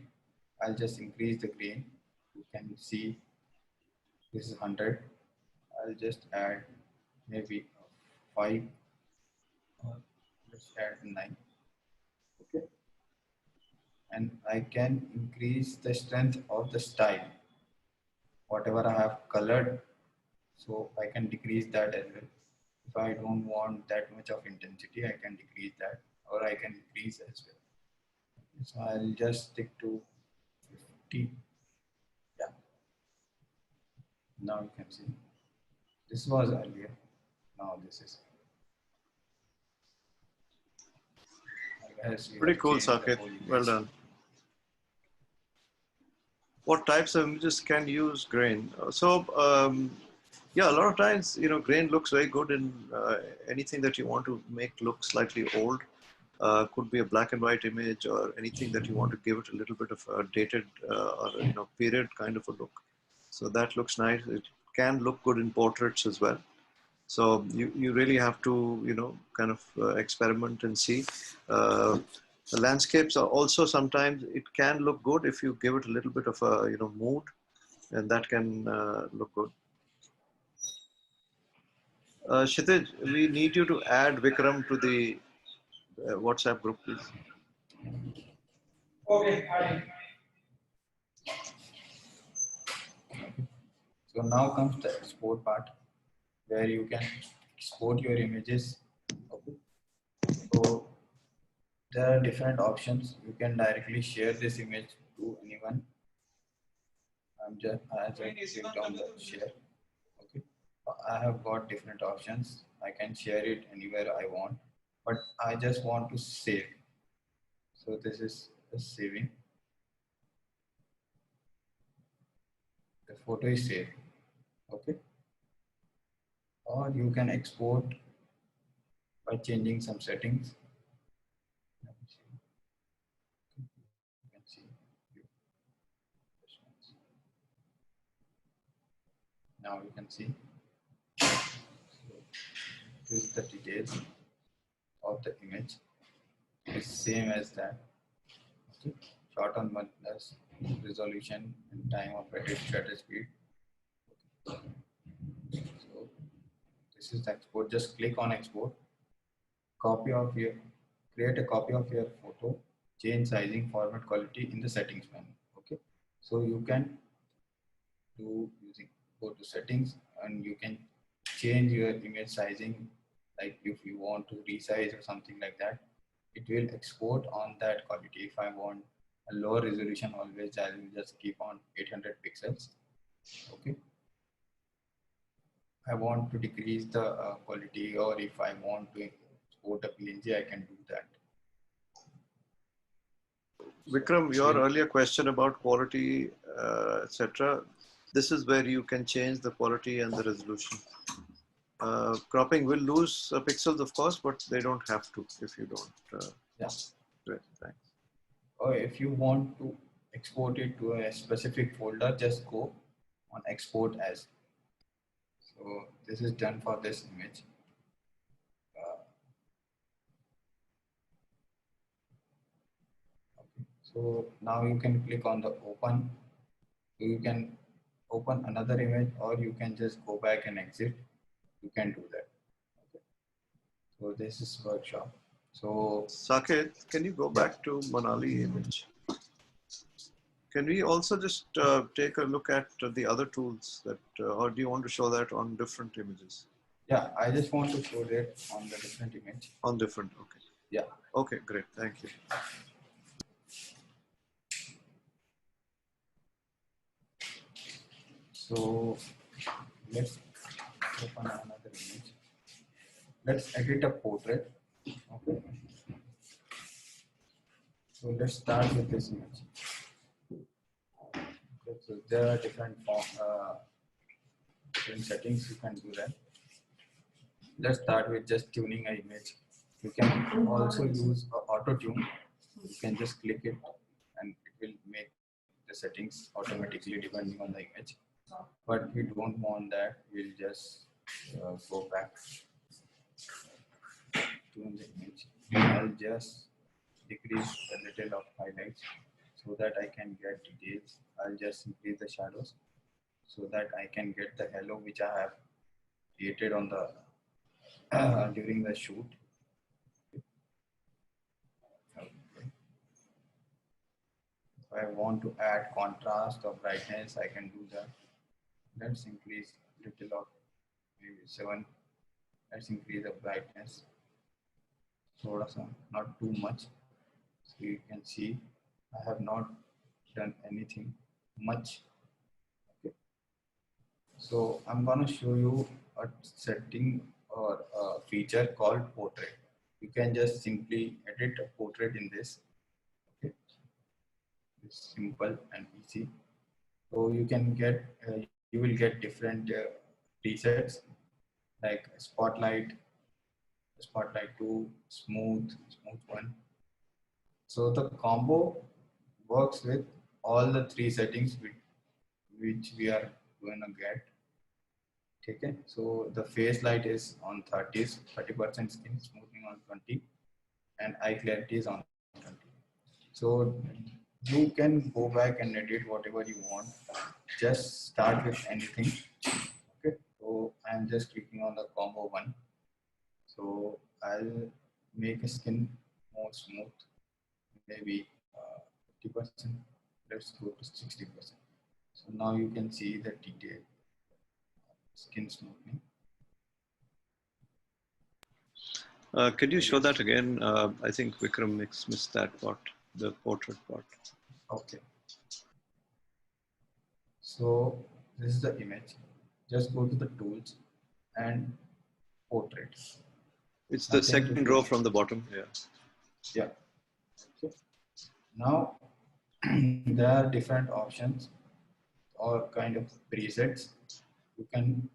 I'll just increase the grain. You can see this is 100. I'll just add maybe 5 or let's add 9. Okay. And I can increase the strength of the style. Whatever I have colored, so I can decrease that as well. If I don't want that much of intensity, I can decrease that, or I can increase as well. So I'll just stick to 50. Yeah. Now you can see. This was earlier. Now this is. I guess Pretty cool, Saket. Well done. What types of images can use grain? Yeah, a lot of times, grain looks very good in anything that you want to make look slightly old. Could be a black and white image or anything that you want to give it a little bit of a dated or period kind of a look. So that looks nice. It can look good in portraits as well. So you really have to kind of experiment and see. The landscapes are also sometimes it can look good if you give it a little bit of a mood, and that can look good. Kshitij, we need you to add Vikram to the WhatsApp group, please. Okay. So now comes the export part, where you can export your images. Okay. So there are different options. You can directly share this image to anyone. I just clicked on the share. Okay. I have got different options. I can share it anywhere I want, but I just want to save. So this is the saving. The photo is saved. Okay. Or you can export by changing some settings. Let me see. You can see. Now you can see. So this is the details of the image. It's same as that. Okay. Shot on 1+ resolution and time of edit shutter speed. So this is the export. Just click on export. Create a copy of your photo. Change sizing, format, quality in the settings menu. Okay. So you can go to settings and you can change your image sizing. Like if you want to resize or something like that, it will export on that quality. If I want a lower resolution, always I will just keep on 800 pixels. Okay. I want to decrease the quality, or if I want to export a PNG, I can do that. Vikram, your earlier question about quality, etc. This is where you can change the quality and the resolution. Cropping will lose pixels, of course, but they don't have to if you don't. Yeah. Great, thanks. Or if you want to export it to a specific folder, just go on export as. So this is done for this image. Okay. So now you can click on the open. You can open another image, or you can just go back and exit. You can do that. Okay. So this is workshop. So Saket, can you go back to Manali image? Can we also just take a look at the other tools that, or do you want to show that on different images? yeah, I just want to show that on the different image. On different, okay. Yeah. Okay, great, thank you. So let's open another image. Let's edit a portrait. Okay. So let's start with this image. Okay, so there are different settings you can do that. Let's start with just tuning an image. You can also use auto tune. You can just click it and it will make the settings automatically depending on the image. But we don't want that. We'll just go back to the image. I'll just decrease a little of highlights so that I can get details. I'll just increase the shadows so that I can get the halo which I have created on the during the shoot. Okay. If I want to add contrast or brightness, I can do that. Let's increase little of maybe 7. Let's increase the brightness. Not too much. So you can see I have not done anything much. Okay. So I'm gonna show you a setting or a feature called portrait. You can just simply edit a portrait in this. Okay. It's simple and easy. So you can get you will get different presets like spotlight 2, smooth 1. So the combo works with all the 3 settings which we are going to get. Okay, so the face light is on 30%, skin smoothing on 20, and eye clarity is on 20. So you can go back and edit whatever you want. Just start with anything. Okay. So I'm just clicking on the combo one. So I'll make a skin more smooth, maybe 50%. Let's go to 60%. So now you can see the detail, skin smoothing. Could you show that again? I think Vikram missed that part, the portrait part. Okay. So this is the image. Just go to the tools and portraits. It's the second row from the bottom. Yeah. Yeah. Okay. Now there are different options or kind of presets. You can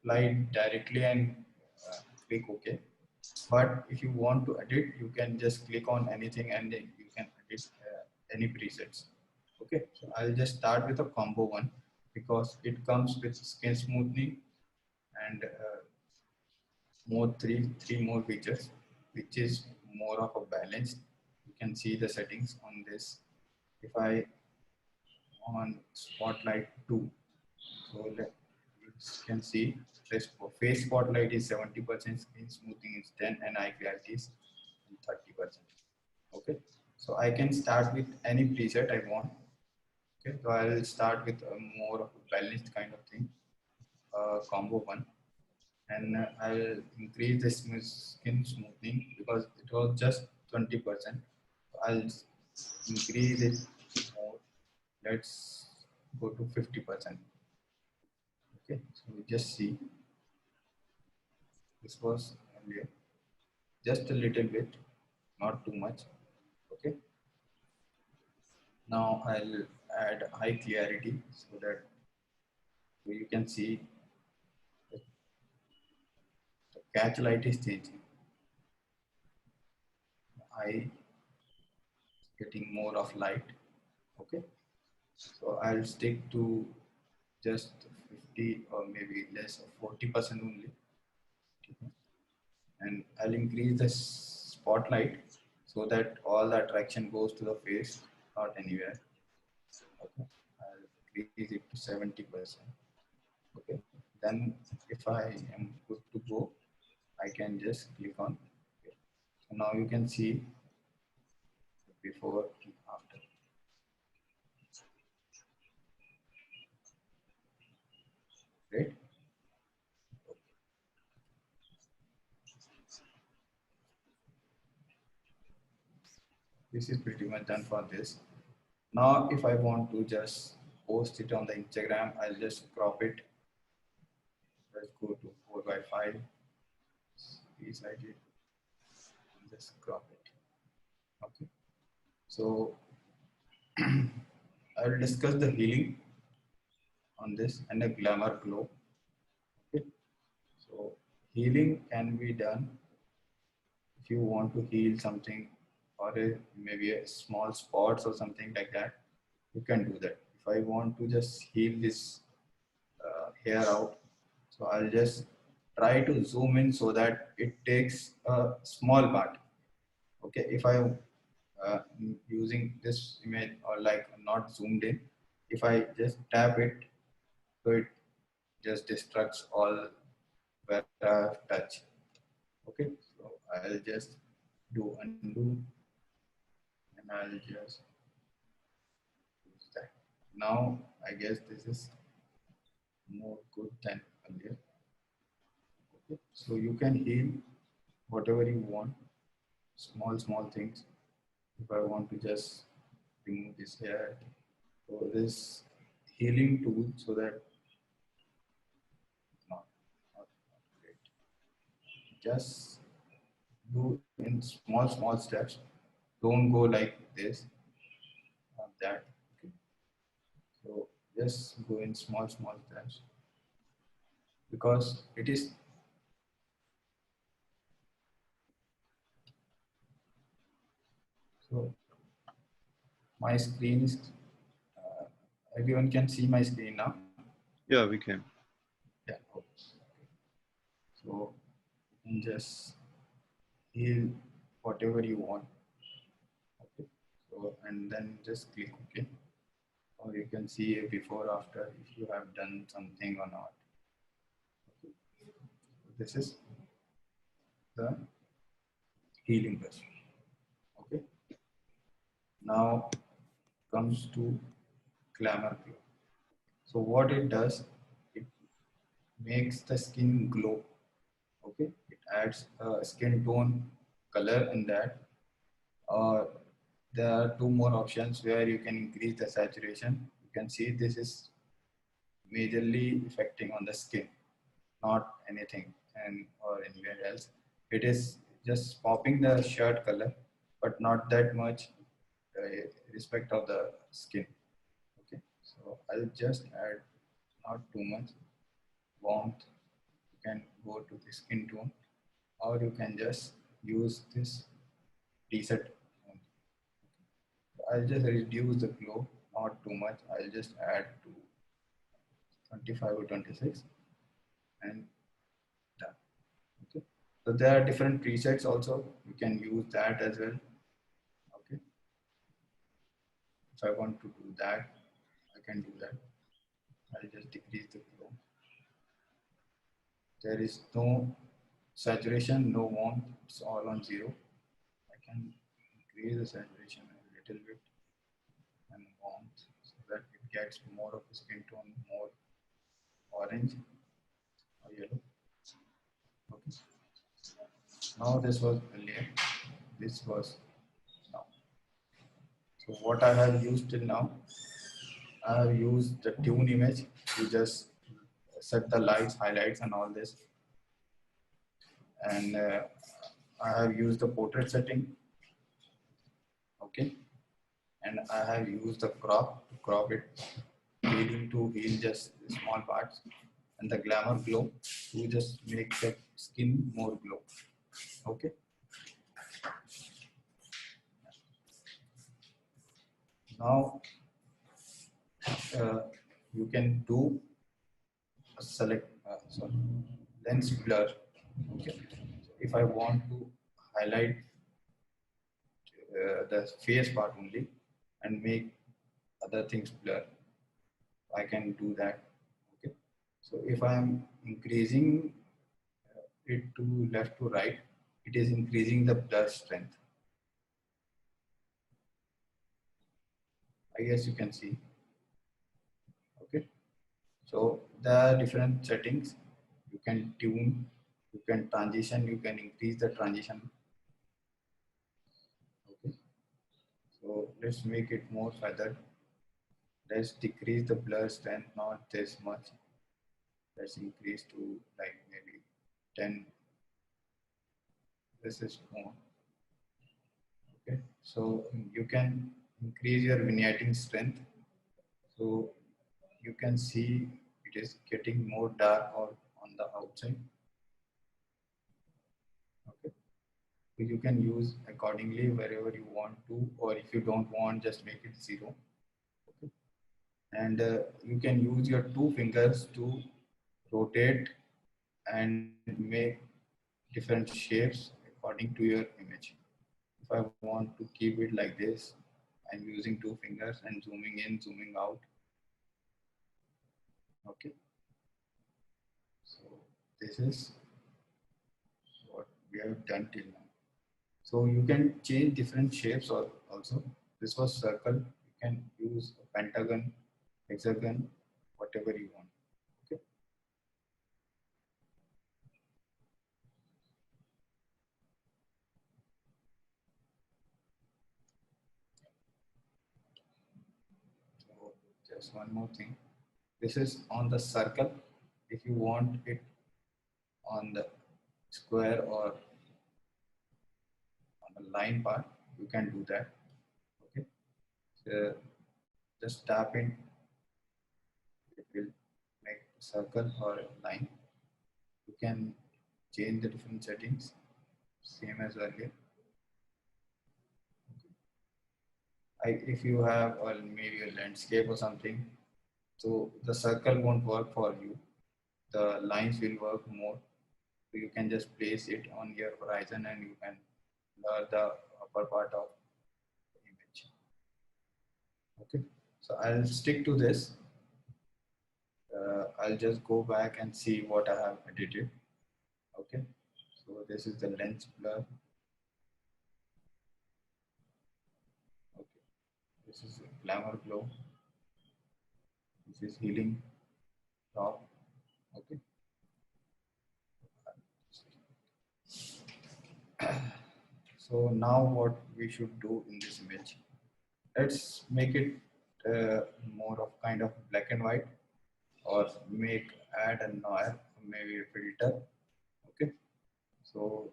apply it directly and click OK. But if you want to edit, you can just click on anything and then you can edit any presets. Okay, so I'll just start with a combo one because it comes with skin smoothing and three more features, which is more of a balance. You can see the settings on this. If I on spotlight 2, so you can see this face spotlight is 70%, skin smoothing is 10, and eye clarity is 30%. Okay, so I can start with any preset I want. Okay, so I'll start with a more of a balanced kind of thing, combo one, and I'll increase the skin smoothing because it was just 20%. I'll increase it more. Let's go to 50%. Okay, so we just see this was earlier, just a little bit, not too much. Okay, now I'll add high clarity so that you can see the catch light is changing. I getting more of light. Okay, so I'll stick to just 50 or maybe less, 40% only. And I'll increase the spotlight so that all the attraction goes to the face, not anywhere. Okay, I'll increase it to 70%. Okay, then if I am good to go, I can just click on. Okay. So now you can see before and after. Right? This is pretty much done for this. Now, if I want to just post it on the Instagram, I'll just crop it. Let's go to 4:5. Resize it and just crop it. Okay. So I will discuss the healing on this and a glamour glow. Okay. So healing can be done if you want to heal something or maybe a small spots or something like that. You can do that. If I want to just heal this hair out, so I'll just try to zoom in so that it takes a small part. Okay, if I using this image or like not zoomed in, if I just tap it, so it just destructs all where I have touched. Okay, so I'll just do undo and I'll just use that. Now I guess this is more good than earlier. Okay, so you can heal whatever you want, small things. If I want to just remove this hair, so this healing tool, so that not great. Just do in small steps. Don't go like this, that. Okay. So just go in small steps because it is. So my screen is. Everyone can see my screen now. Yeah, we can. Yeah. Okay. So you can just heal whatever you want. Okay. So, and then just click OK, or you can see a before after if you have done something or not. Okay. This is the healing brush. Okay. Now comes to glamour glow. So what it does, it makes the skin glow. Okay, it adds a skin tone color in that. Uh, there are two more options where you can increase the saturation. You can see this is majorly affecting on the skin, not anything and or anywhere else. It is just popping the shirt color, but not that much uh, respect of the skin. Okay, so I'll just add not too much warmth. You can go to the skin tone, or you can just use this reset. I'll just reduce the glow, not too much. I'll just add to 25 or 26 and done. Okay. So there are different presets also. You can use that as well. Okay. If I want to do that, I can do that. I'll just decrease the glow. There is no saturation, no warmth. It's all on 0. I can increase the saturation a little bit and warmth so that it gets more of a skin tone, more orange or yellow. Okay. Now this was earlier. This was now. So what I have used till now, I have used the tune image to just set the lights, highlights, and all this. And I have used the portrait setting. Okay. And I have used the crop to crop it, healing to heal just small parts, and the glamour glow to just make the skin more glow. Okay. Now you can do a select sorry, lens blur. Okay. So if I want to highlight the face part only and make other things blur, I can do that. Okay. So if I am increasing it to left to right, it is increasing the blur strength. I guess you can see. Okay. So there are different settings. You can tune, you can transition, you can increase the transition. Okay. So let's make it more feathered. Let's decrease the blur strength, not this much. Let's increase to like maybe 10. This is more. Okay. So you can increase your vignetting strength. So you can see it is getting more dark or on the outside. Okay. So you can use accordingly wherever you want to, or if you don't want, just make it 0. Okay. And you can use your 2 fingers to rotate and make different shapes according to your image. If I want to keep it like this, I'm using 2 fingers and zooming in, zooming out. Okay. So this is what we have done till now. So you can change different shapes also. This was circle. You can use a pentagon, hexagon, whatever you want. Okay. So just one more thing. This is on the circle. If you want it on the square or on the line part, you can do that. Okay. So just tap in. It will make a circle or a line. You can change the different settings, same as earlier. If you have maybe a landscape or something, so the circle won't work for you. The lines will work more. So you can just place it on your horizon and you can blur the upper part of the image. Okay, so I'll stick to this. I'll just go back and see what I have edited. Okay, so this is the lens blur. Okay, this is glamour glow. This is healing top. Okay, so now what we should do in this image, let's make it more of kind of black and white, or add a noir, maybe a filter. Okay, so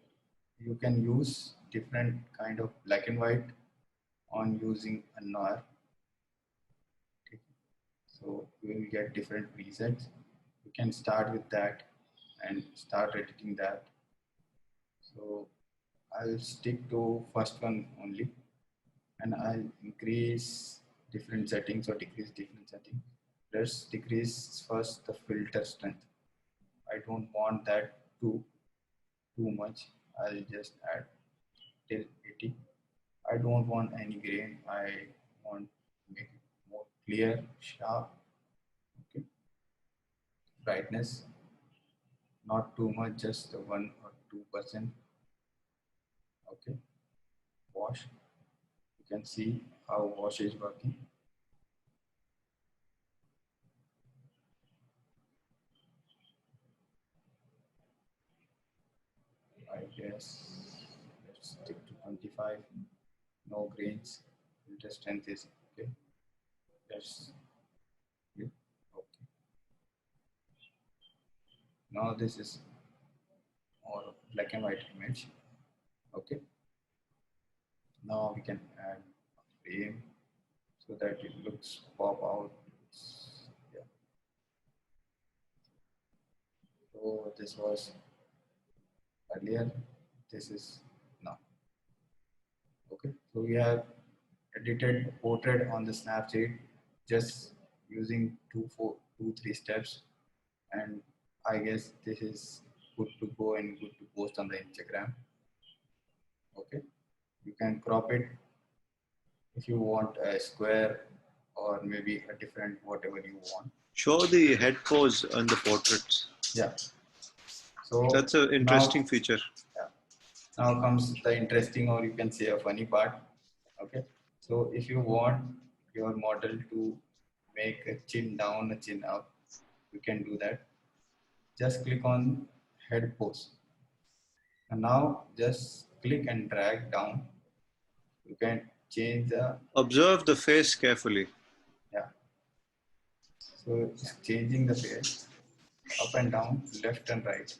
you can use different kind of black and white on using a noir. Okay. So you will get different presets. You can start with that and start editing that. So I'll stick to first one only, and I'll increase different settings or decrease different settings. Let's decrease first the filter strength. I don't want that too much. I'll just add till 80. I don't want any grain. I want to make it more clear, sharp. Okay. Brightness, not too much, just 1 or 2%. Okay. Wash. You can see how wash is working. I guess let's stick to 25. No grains. Filter strength is okay. That's good. Okay. Now this is more black and white image. Okay. Now we can add a frame so that it looks pop out. Yeah. So this was earlier. This is now. Okay. So we have edited portrait on the Snapseed just using 3 steps, and I guess this is good to go and good to post on the Instagram. Okay, you can crop it if you want a square or maybe a different whatever you want. Show the head pose on the portraits. Yeah. So that's an interesting feature. Yeah. Now comes the interesting, or you can say a funny part. Okay. So if you want your model to make a chin down, a chin up, you can do that. Just click on head pose. And now just click and drag down. You can change the... Observe the face carefully. Yeah. So it's changing the face up and down, left and right.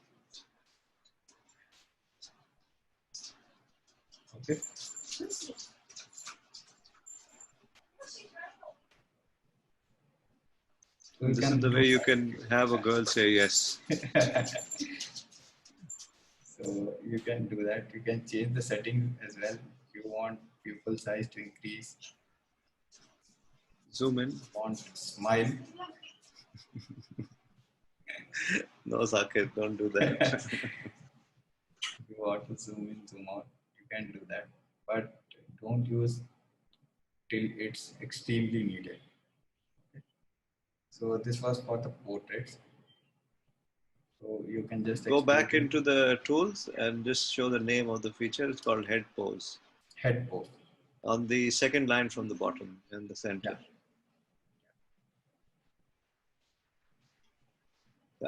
Okay. So this is the way you can have a girl say yes. So you can do that. You can change the setting as well. If you want pupil size to increase. Zoom in. Want smile. No, Saket, don't do that. If you want to zoom in, zoom out, you can do that. But don't use till it's extremely needed. Okay. So this was for the portraits. So you can just go back into the tools and just show the name of the feature. It's called head pose. Head pose. On the second line from the bottom in the center. Yeah.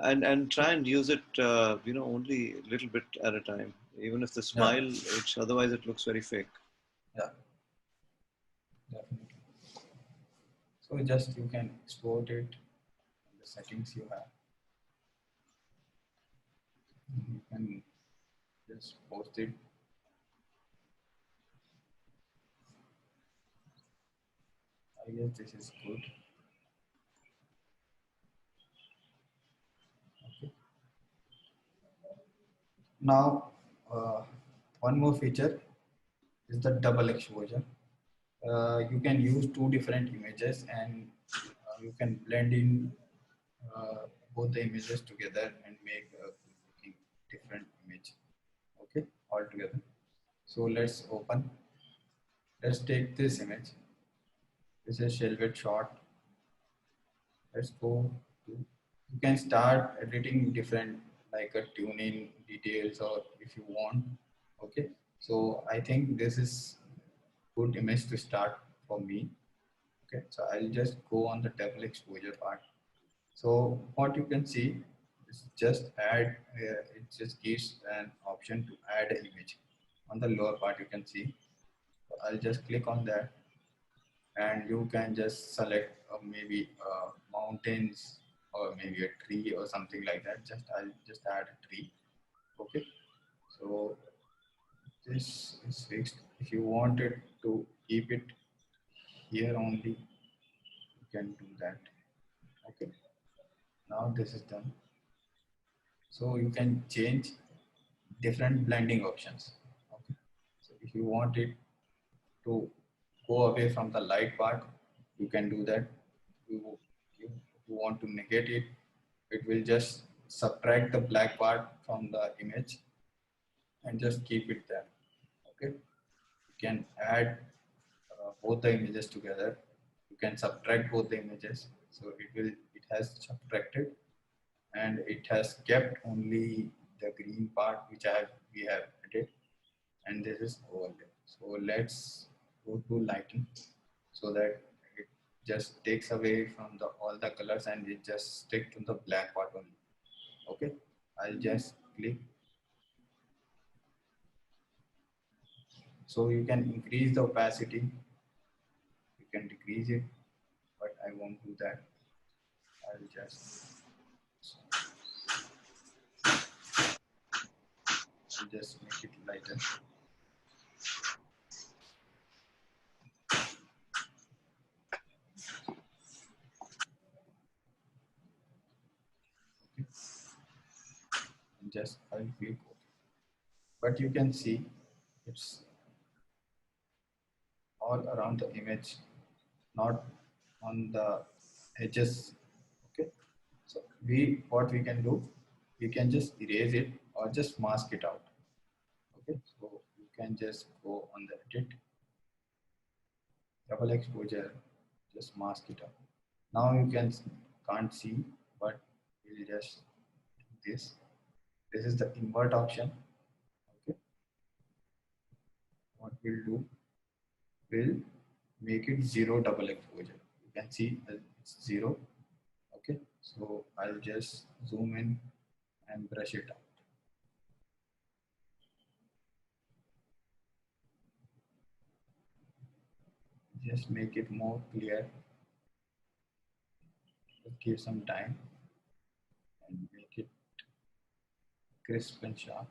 And try and use it, only a little bit at a time. Even if the smile, otherwise it looks very fake. Yeah, definitely. So just you can export it in the settings you have. You can just post it. I guess this is good. Okay. Now, one more feature is the double exposure. You can use 2 different images and you can blend in both the images together and make a different image. Okay, all together. So let's open. Let's take this image. This is silhouette shot. Let's go to, you can start editing different like a tuning details or if you want. Okay, so I think this is good image to start for me. Okay, so I'll just go on the double exposure part. So what you can see is just add, it just gives an option to add an image. On the lower part you can see. So I'll just click on that and you can just select maybe mountains or maybe a tree or something like that. I'll just add a tree. Okay, so this is fixed. If you wanted to keep it here only, you can do that. Okay, now this is done. So you can change different blending options. Okay, so if you want it to go away from the light part, you can do that. If you want to negate it, it will just subtract the black part from the image and just keep it there. Okay, you can add both the images together. You can subtract both the images, so it has subtracted and it has kept only the green part which we have added, and this is overlay. So let's go to lighting so that it just takes away from the all the colors and it just stick to the black part only. Okay, I'll just click. So you can increase the opacity, you can decrease it, but I won't do that. I'll just make it lighter. Okay. And just I'll click OK. But you can see it's all around the image, not on the edges. Okay. So what we can do, we can just erase it or just mask it out. Okay. So you can just go on the edit, double exposure, just mask it out. Now you can't see, but we'll just do this. This is the invert option. Okay. What we'll do, we'll make it zero double exposure. You can see it's zero. Okay. So I'll just zoom in and brush it out. Just make it more clear. Just give some time and make it crisp and sharp.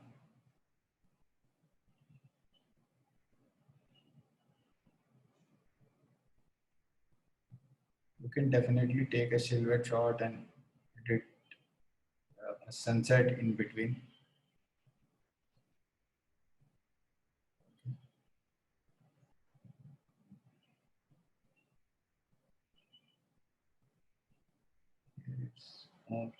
You can definitely take a silhouette shot and edit a sunset in between. It's more.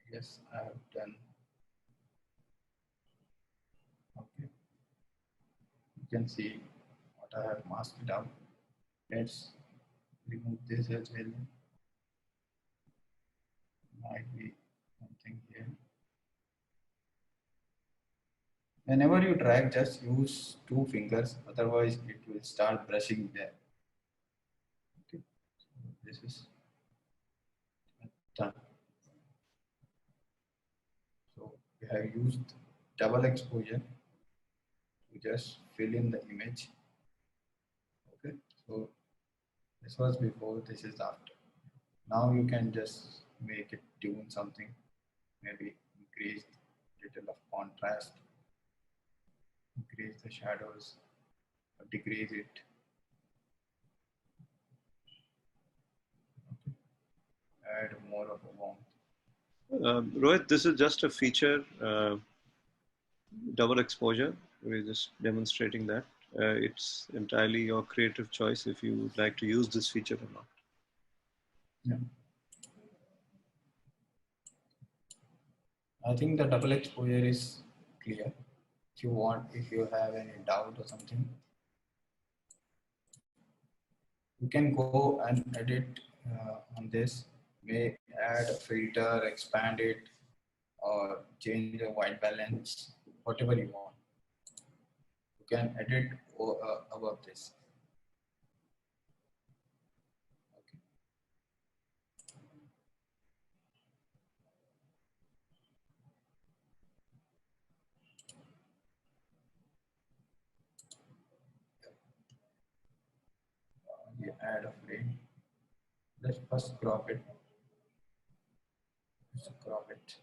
Yes, I have done. Okay, you can see what I have masked out. Let's remove this as well. Might be something here. Whenever you drag, just use two fingers, otherwise it will start brushing there. Okay, so this is done. So we have used double exposure to just fill in the image. Okay, so this was before, this is after. Now you can just make it tune something, maybe increase little of contrast, increase the shadows, or decrease it. add more of a warmth. Rohit, this is just a feature, double exposure. We're just demonstrating that. It's entirely your creative choice if you would like to use this feature or not. Yeah. I think the double exposure is clear. If you have any doubt or something, you can go and edit on this. May add a filter, expand it, or change the white balance, whatever you want. You can edit above this. Okay. You add a frame. Let's first crop it. Let's crop it.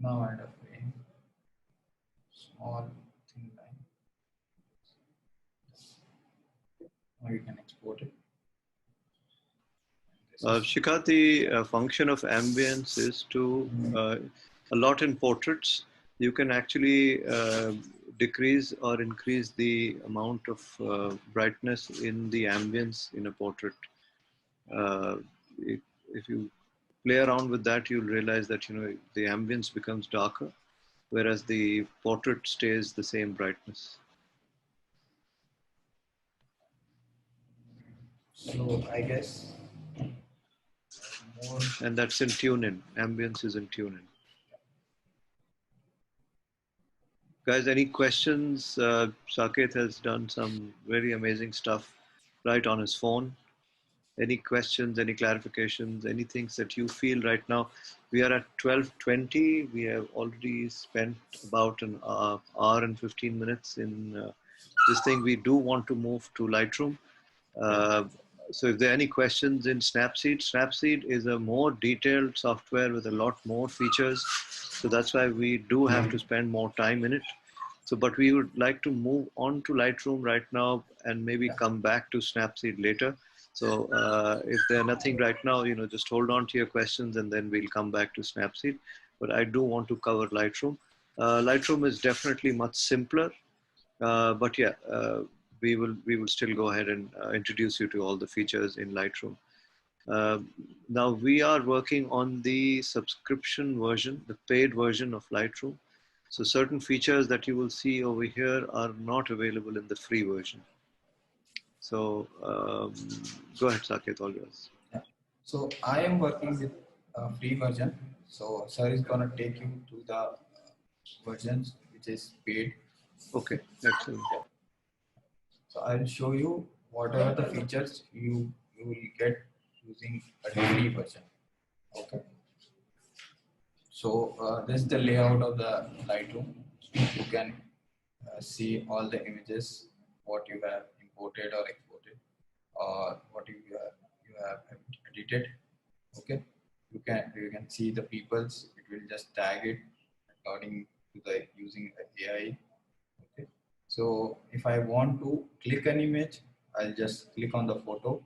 Now add a frame. Small thin line. Now you can export it. Shikha, the function of ambience is to, a lot in portraits, you can actually decrease or increase the amount of brightness in the ambience in a portrait. If you play around with that, you'll realize that the ambience becomes darker, whereas the portrait stays the same brightness. So I guess more. And that's in tune in. Ambience is in tune in. Guys, any questions? Saket has done some very amazing stuff right on his phone. Any questions, any clarifications, anything that you feel right now? We are at 12:20. We have already spent about an hour and 15 minutes in this thing. We do want to move to Lightroom. So if there are any questions in Snapseed, Snapseed is a more detailed software with a lot more features. So that's why we do have to spend more time in it. So, but we would like to move on to Lightroom right now and maybe come back to Snapseed later. So if there's nothing right now, just hold on to your questions and then we'll come back to Snapseed. But I do want to cover Lightroom. Lightroom is definitely much simpler. But yeah, we will still go ahead and introduce you to all the features in Lightroom. Now we are working on the subscription version, the paid version of Lightroom. So certain features that you will see over here are not available in the free version. So go ahead, Saket, all yours. Yeah. So I am working with a free version. So sir is gonna take you to the versions which is paid. Okay, excellent. Yeah. So I'll show you whatever the features you will get using a free version. Okay. So this is the layout of the Lightroom. You can see all the images, what you have imported or exported, or what you have edited. Okay, you can see the peoples. It will just tag it according to the using AI. Okay, so if I want to click an image, I'll just click on the photo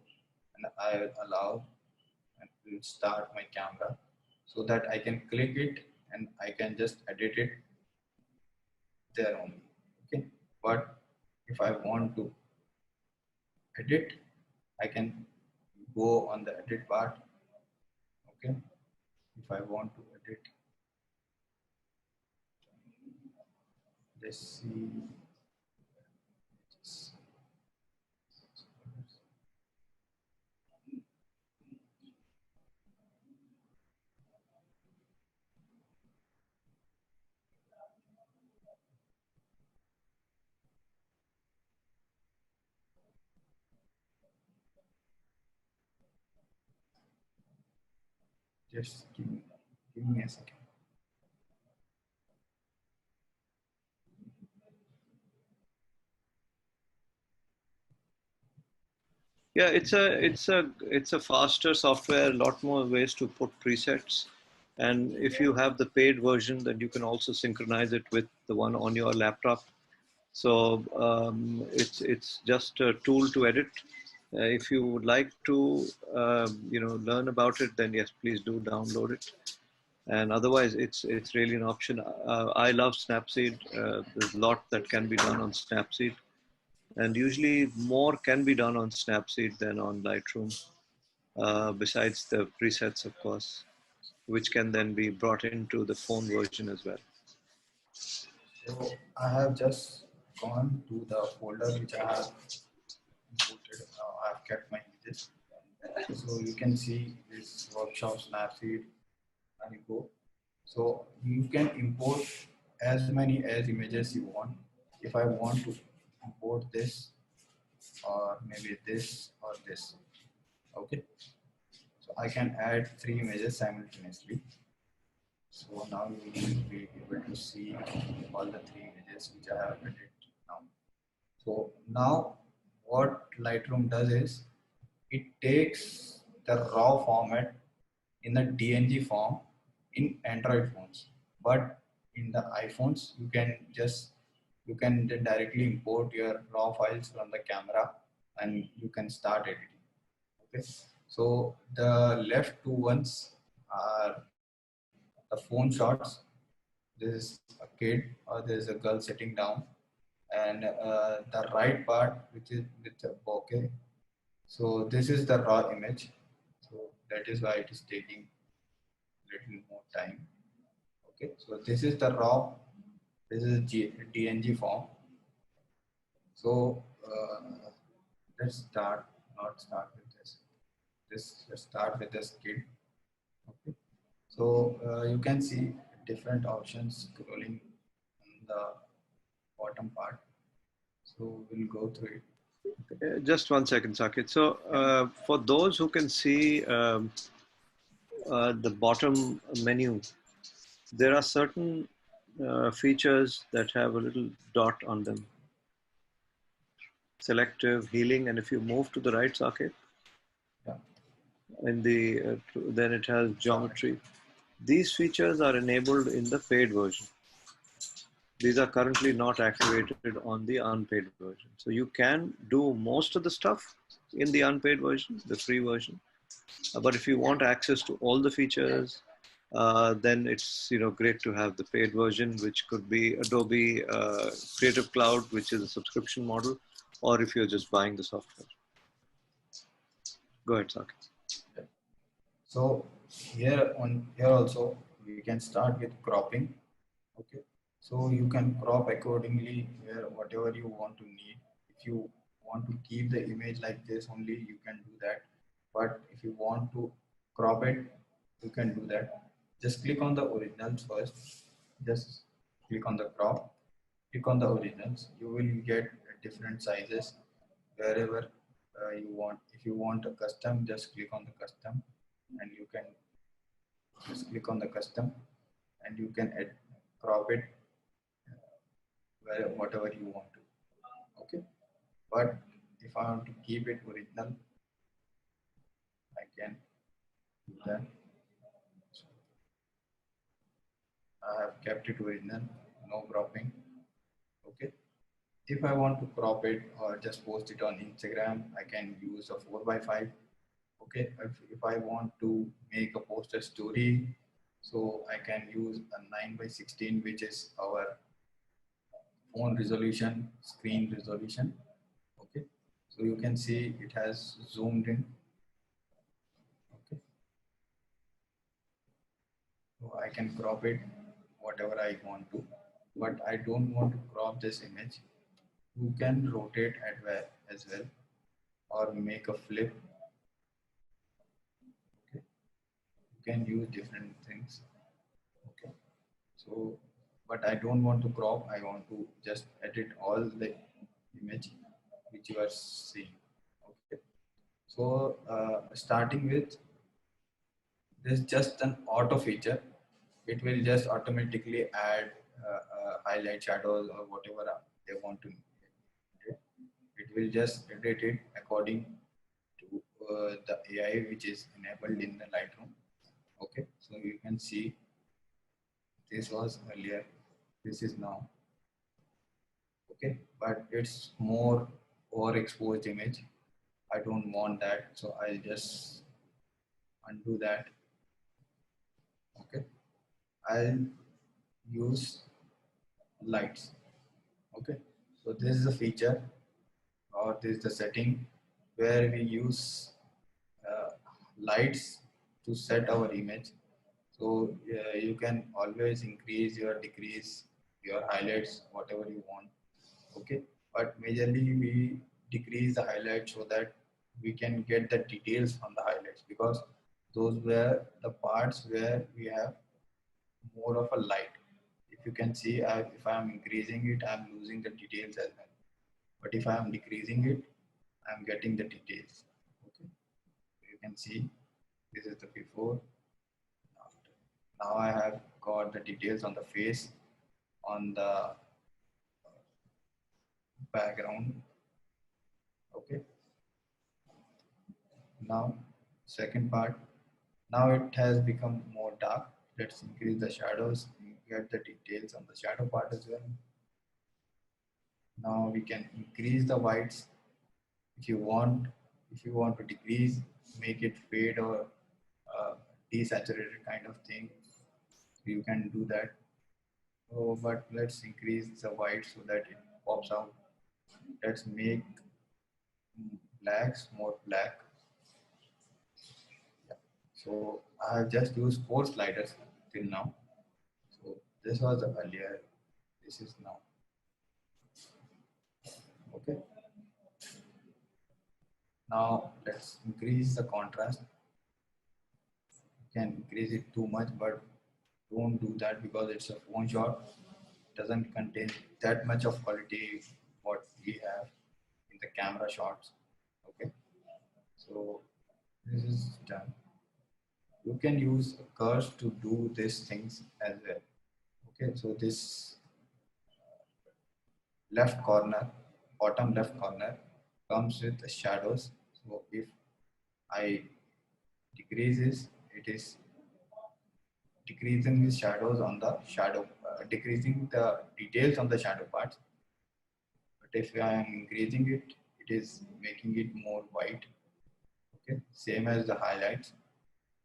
and I will allow and will start my camera so that I can click it and I can just edit it there only. Okay, but if I want to edit, I can go on the edit part. Okay, if I want to edit, let's see. Just give me a second. Yeah, it's a faster software, a lot more ways to put presets. And if you have the paid version, then you can also synchronize it with the one on your laptop. So it's just a tool to edit. If you would like to learn about it, then yes, please do download it. And otherwise, it's really an option. I love Snapseed. There's a lot that can be done on Snapseed, and usually more can be done on Snapseed than on Lightroom. Besides the presets, of course, which can then be brought into the phone version as well. So I have just gone to the folder which I have imported. I have kept my images. So you can see this workshop Snapseed and you go. So you can import as many as images you want. If I want to import this or maybe this or this, okay. So I can add 3 images simultaneously. So now you will be able to see all the 3 images which I have added now. So now what Lightroom does is it takes the raw format in the DNG form in Android phones, but in the iPhones you can directly import your raw files from the camera and you can start editing. Okay, so the left two ones are the phone shots. There is a kid or there is a girl sitting down, and the right part which is with the bokeh. So this is the raw image. So that is why it is taking little more time. Okay, so this is the raw. This is DNG form. So let's start. Not start with this. Let's start with this kid. Okay. So you can see different options scrolling on the bottom part. So we'll go through it. Just 1 second, Sakit. So for those who can see the bottom menu, there are certain features that have a little dot on them. Selective, healing, and if you move to the right, Sakit, Yeah. in the then it has geometry. These features are enabled in the paid version. These are currently not activated on the unpaid version. So you can do most of the stuff in the unpaid version, the free version. But if you want access to all the features, then it's great to have the paid version, which could be Adobe Creative Cloud, which is a subscription model, or if you're just buying the software. Go ahead, Sakit. So here also we can start with cropping. Okay, so you can crop accordingly where whatever you want to need. If you want to keep the image like this only, you can do that. But if you want to crop it, you can do that. Just click on the originals first. Just click on the crop. Click on the originals. You will get different sizes wherever you want. If you want a custom, just click on the custom, and you can just click on the custom, and you can crop it whatever you want to. Okay, but if I want to keep it original, I can do that. So I have kept it original, no cropping. Okay, if I want to crop it or just post it on Instagram, I can use a 4x5. Okay, if I want to make a poster story, so I can use a 9x16, which is our phone resolution, screen resolution. Okay, so you can see it has zoomed in. Okay, so I can crop it whatever I want to, but I don't want to crop this image. You can rotate as well, or make a flip. Okay, you can use different things. Okay, so but I don't want to crop. I want to just edit all the image which you are seeing. Okay, so starting with this, just an auto feature. It will just automatically add highlight shadows or whatever they want to do. It will just edit it according to the AI which is enabled in the Lightroom. Okay, so you can see this was earlier, this is now. Okay, but it's more overexposed image. I don't want that, so I'll just undo that. Okay, I'll use lights. Okay, so this is a feature, or this is the setting where we use uh, lights to set our image. So you can always increase or decrease your highlights, whatever you want. Okay, but majorly we decrease the highlights so that we can get the details from the highlights, because those were the parts where we have more of a light. If you can see, if I am increasing it, I am losing the details as well. But if I am decreasing it, I am getting the details. Okay, you can see this is the before, after. Now I have got the details on the face, on the background. Okay, now second part. Now it has become more dark. Let's increase the shadows, get the details on the shadow part as well. Now we can increase the whites if you want. If you want to decrease, make it fade or desaturated kind of thing, you can do that. Oh, but let's increase the white so that it pops out. Let's make blacks more black. Yeah. So I have just used 4 sliders till now. So this was the earlier. This is now. Okay. Now let's increase the contrast. You can increase it too much, but don't do that because it's a phone shot. It doesn't contain that much of quality what we have in the camera shots. Okay. So this is done. You can use curves to do these things as well. Okay, so this left corner, bottom left corner comes with the shadows. So if I decrease this, it is decreasing the shadows on the shadow, decreasing the details on the shadow parts. But if I am increasing it, it is making it more white. Okay, same as the highlights.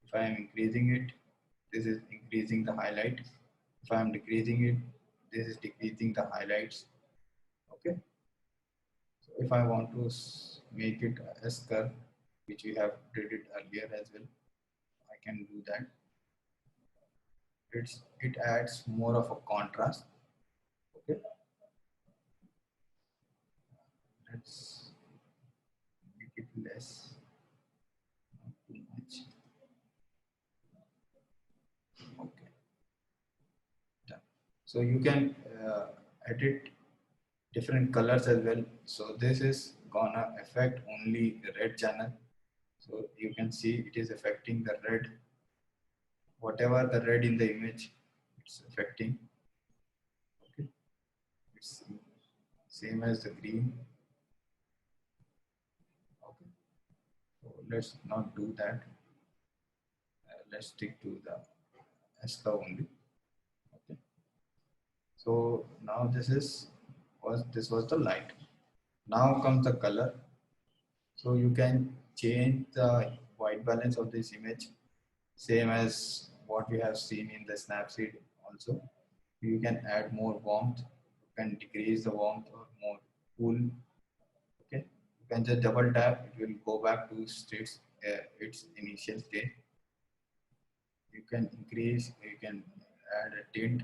If I am increasing it, this is increasing the highlight. If I am decreasing it, this is decreasing the highlights. Okay. So if I want to make it a S curve, which we have did it earlier as well, I can do that. It adds more of a contrast. Okay. Let's make it less, not too much. Okay. Done. So you can edit different colors as well. So this is gonna affect only the red channel. So you can see it is affecting the red, whatever the red in the image, it's affecting. Okay, it's same as the green. Okay, so let's not do that. Let's stick to the S curve only. Okay, so now this was the light. Now comes the color. So you can change the white balance of this image, same as what we have seen in the Snapseed also. You can add more warmth, you can decrease the warmth or more cool. Okay, you can just double tap, it will go back to its initial state. You can increase, you can add a tint,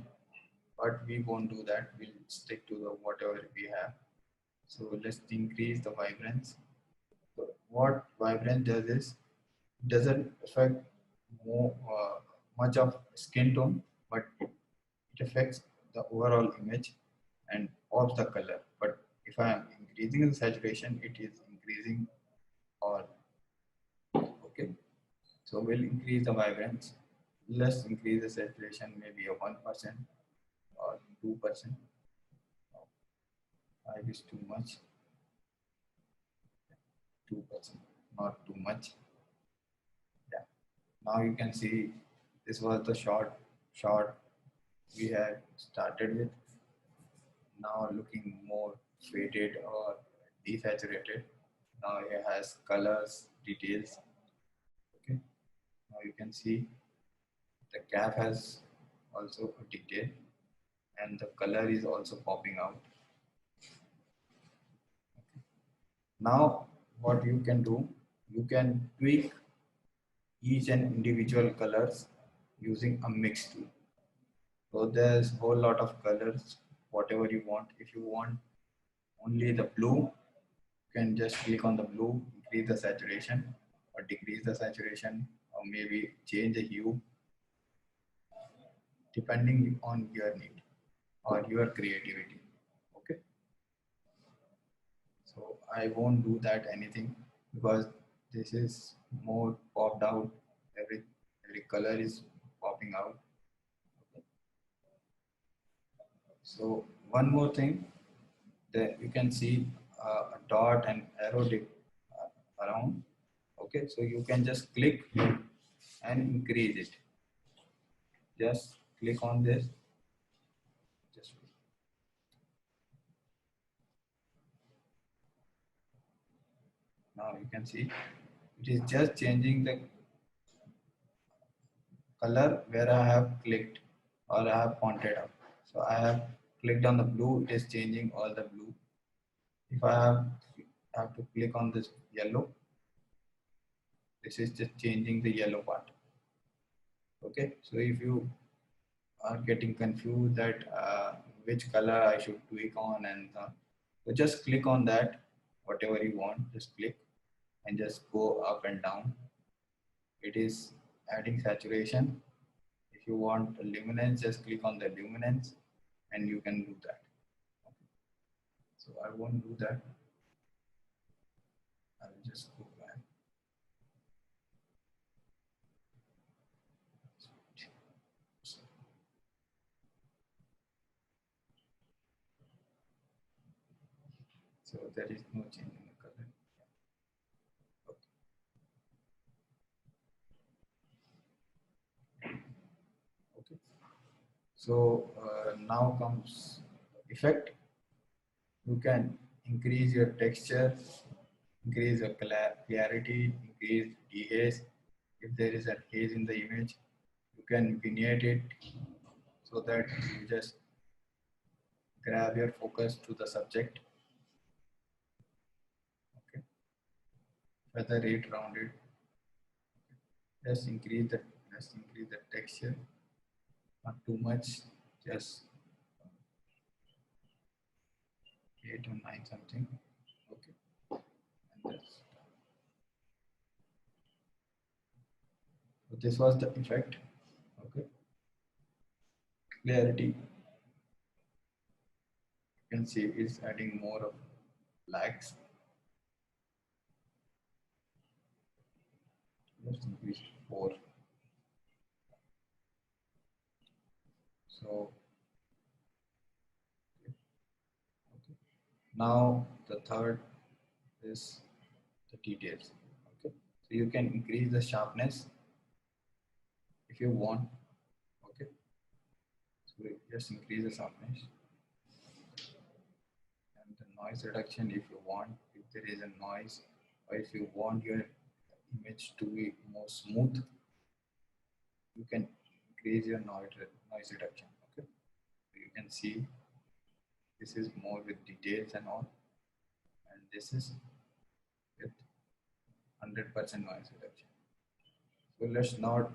but we won't do that. We'll stick to the whatever we have. So let's increase the vibrance. So what vibrance does is, it doesn't affect more, much of skin tone, but it affects the overall image and of the color. But if I am increasing the saturation, it is increasing all. Okay, so we'll increase the vibrance. Let's increase the saturation, maybe a 1% or 2%. 5 is too much. 2%, not too much. Yeah. Now you can see this was the short we had started with. now looking more faded or desaturated. Now it has colors, details. Okay, now you can see the cap has also a detail and the color is also popping out. Now what you can do, you can tweak each and individual colors using a mix tool. So there's a whole lot of colors, whatever you want. If you want only the blue, you can just click on the blue, increase the saturation or decrease the saturation, or maybe change the hue depending on your need or your creativity. Okay, so I won't do that anything because this is more popped out. Every color is popping out. So one more thing that you can see a dot and arrow around. Okay, so you can just click and increase it. Just click on this. Just now you can see it is just changing the color where I have clicked or I have pointed out. So I have clicked on the blue, it is changing all the blue. If I have to click on this yellow, this is just changing the yellow part. Okay, so if you are getting confused that which color I should tweak on and so just click on that, whatever you want, just click and just go up and down. It is adding saturation. If you want luminance, just click on the luminance and you can do that. Okay. So I won't do that. I will just go back. So there is no change in the color. Okay. So now comes effect. You can increase your texture, increase your clarity, increase dehaze. If there is a haze in the image, you can vignette it so that you just grab your focus to the subject. Okay, feather rate rounded. Just increase the texture, not too much, just 8 or 9 something. Okay, and that's, so this was the effect. Okay, clarity. You can see it's adding more of blacks. Let's increase to 4. So okay. Now the third is the details. Okay, so you can increase the sharpness if you want. Okay, so just increase the sharpness and the noise reduction if you want, if there is a noise, or if you want your image to be more smooth, you can increase your noise reduction. Okay, so you can see this is more with details and all, and this is with 100% noise reduction. So let's not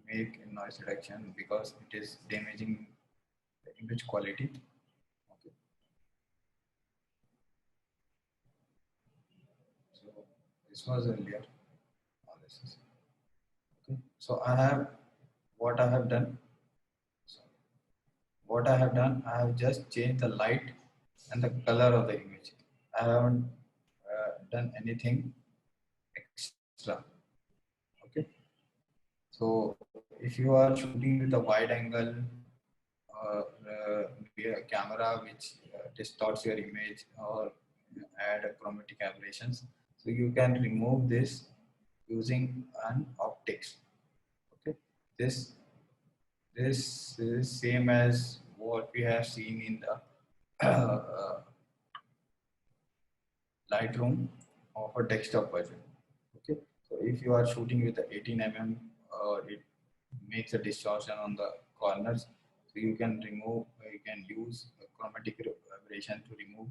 make a noise reduction because it is damaging the image quality. Okay, so this was earlier. Now this is okay. So I have what I have done. So what I have done, I have just changed the light and the color of the image. I haven't done anything extra. Okay, so if you are shooting with a wide angle or maybe a camera which distorts your image or add a chromatic aberrations, so you can remove this using an optics. Okay, this is same as what we have seen in the uh, Lightroom for desktop version. Okay, so if you are shooting with the 18 mm, it makes a distortion on the corners, so you can remove, you can use a chromatic aberration to remove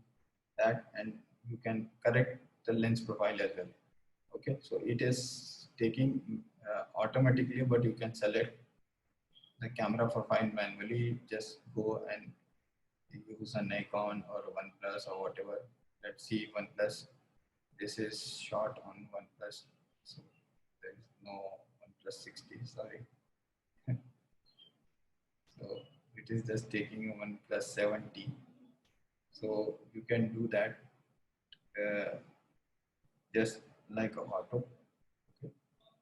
that, and you can correct the lens profile as well. Okay, so it is taking automatically, but you can select the camera profile manually. Just go and use a Nikon or a OnePlus or whatever. Let's see OnePlus. This is shot on OnePlus, so there is no OnePlus 60. Sorry, so it is just taking a OnePlus 70. So you can do that uh, just like a auto. Okay.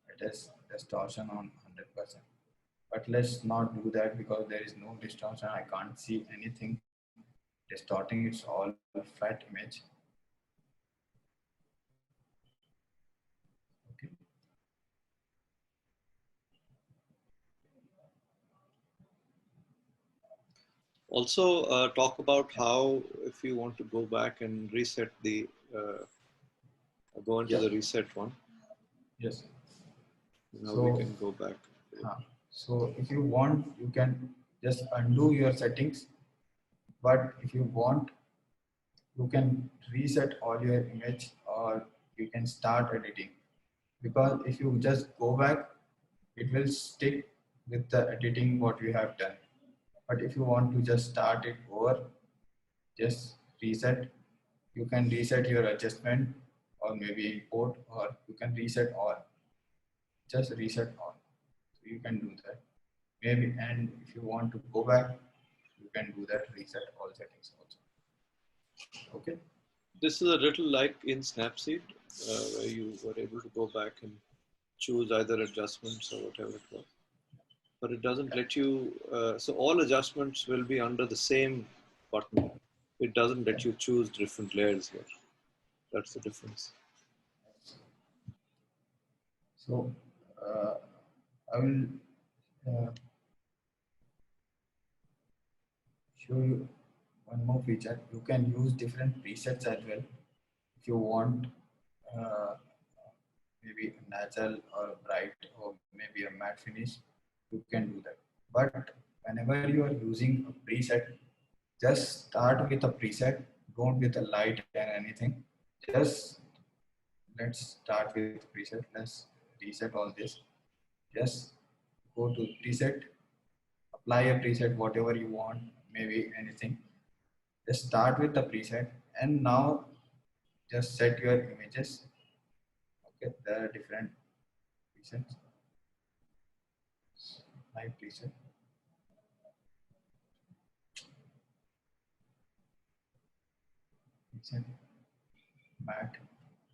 It is distortion on 100%. But let's not do that because there is no distortion. I can't see anything distorting. It's all flat image. Okay. Also, talk about how if you want to go back and reset the, go into Yeah. the reset one. Yes. Now we So, can go back. so if you want, you can just undo your settings. But if you want, you can reset all your image, or you can start editing. Because if you just go back, it will stick with the editing what you have done. But if you want to just start it over, just reset. You can reset your adjustment, or maybe import, or you can reset all. Just reset all. So you can do that. Maybe, and if you want to go back, you can do that, reset all settings also. Okay. This is a little like in Snapseed, where you were able to go back and choose either adjustments or whatever it was. But it doesn't let you, so all adjustments will be under the same button. It doesn't let you choose different layers here. That's the difference. So I will show you one more feature. You can use different presets as well. If you want uh, maybe natural or bright or maybe a matte finish, you can do that. But whenever you are using a preset, just start with a preset. Don't with a light and anything. Just let's start with preset. Let's reset all this. Just go to preset, apply a preset, whatever you want, maybe anything. Just start with the preset, and now just set your images. Okay, there are different presets. Light preset, preset, matte,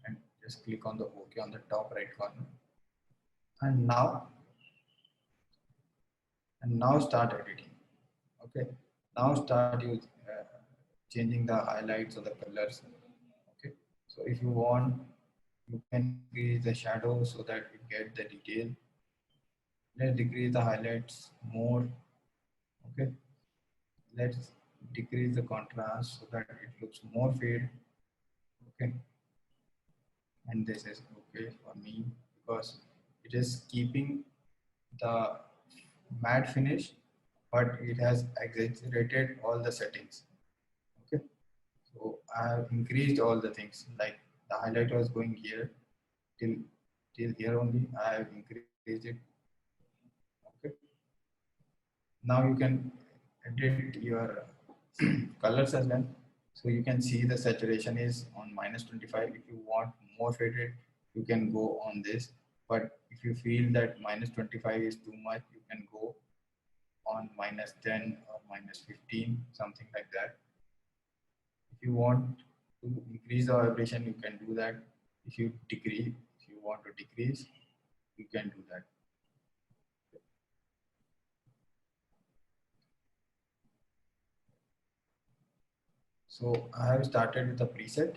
and just click on the OK on the top right corner. And now start editing. Okay, now start you changing the highlights or the colors. Okay, so if you want, you can increase the shadow so that you get the detail. Let's decrease the highlights more. Okay, let's decrease the contrast so that it looks more fade. Okay, and this is okay for me because it is keeping the matte finish, but it has exaggerated all the settings. Okay, so I have increased all the things, like the highlight was going here till here only. I have increased it. Okay, now you can edit your colors as well. So you can see the saturation is on -25. If you want more faded, you can go on this. But if you feel that -25 is too much, you can go on -10 or -15, something like that. If you want to increase the vibration, you can do that. If you want to decrease, you can do that. So I have started with a preset,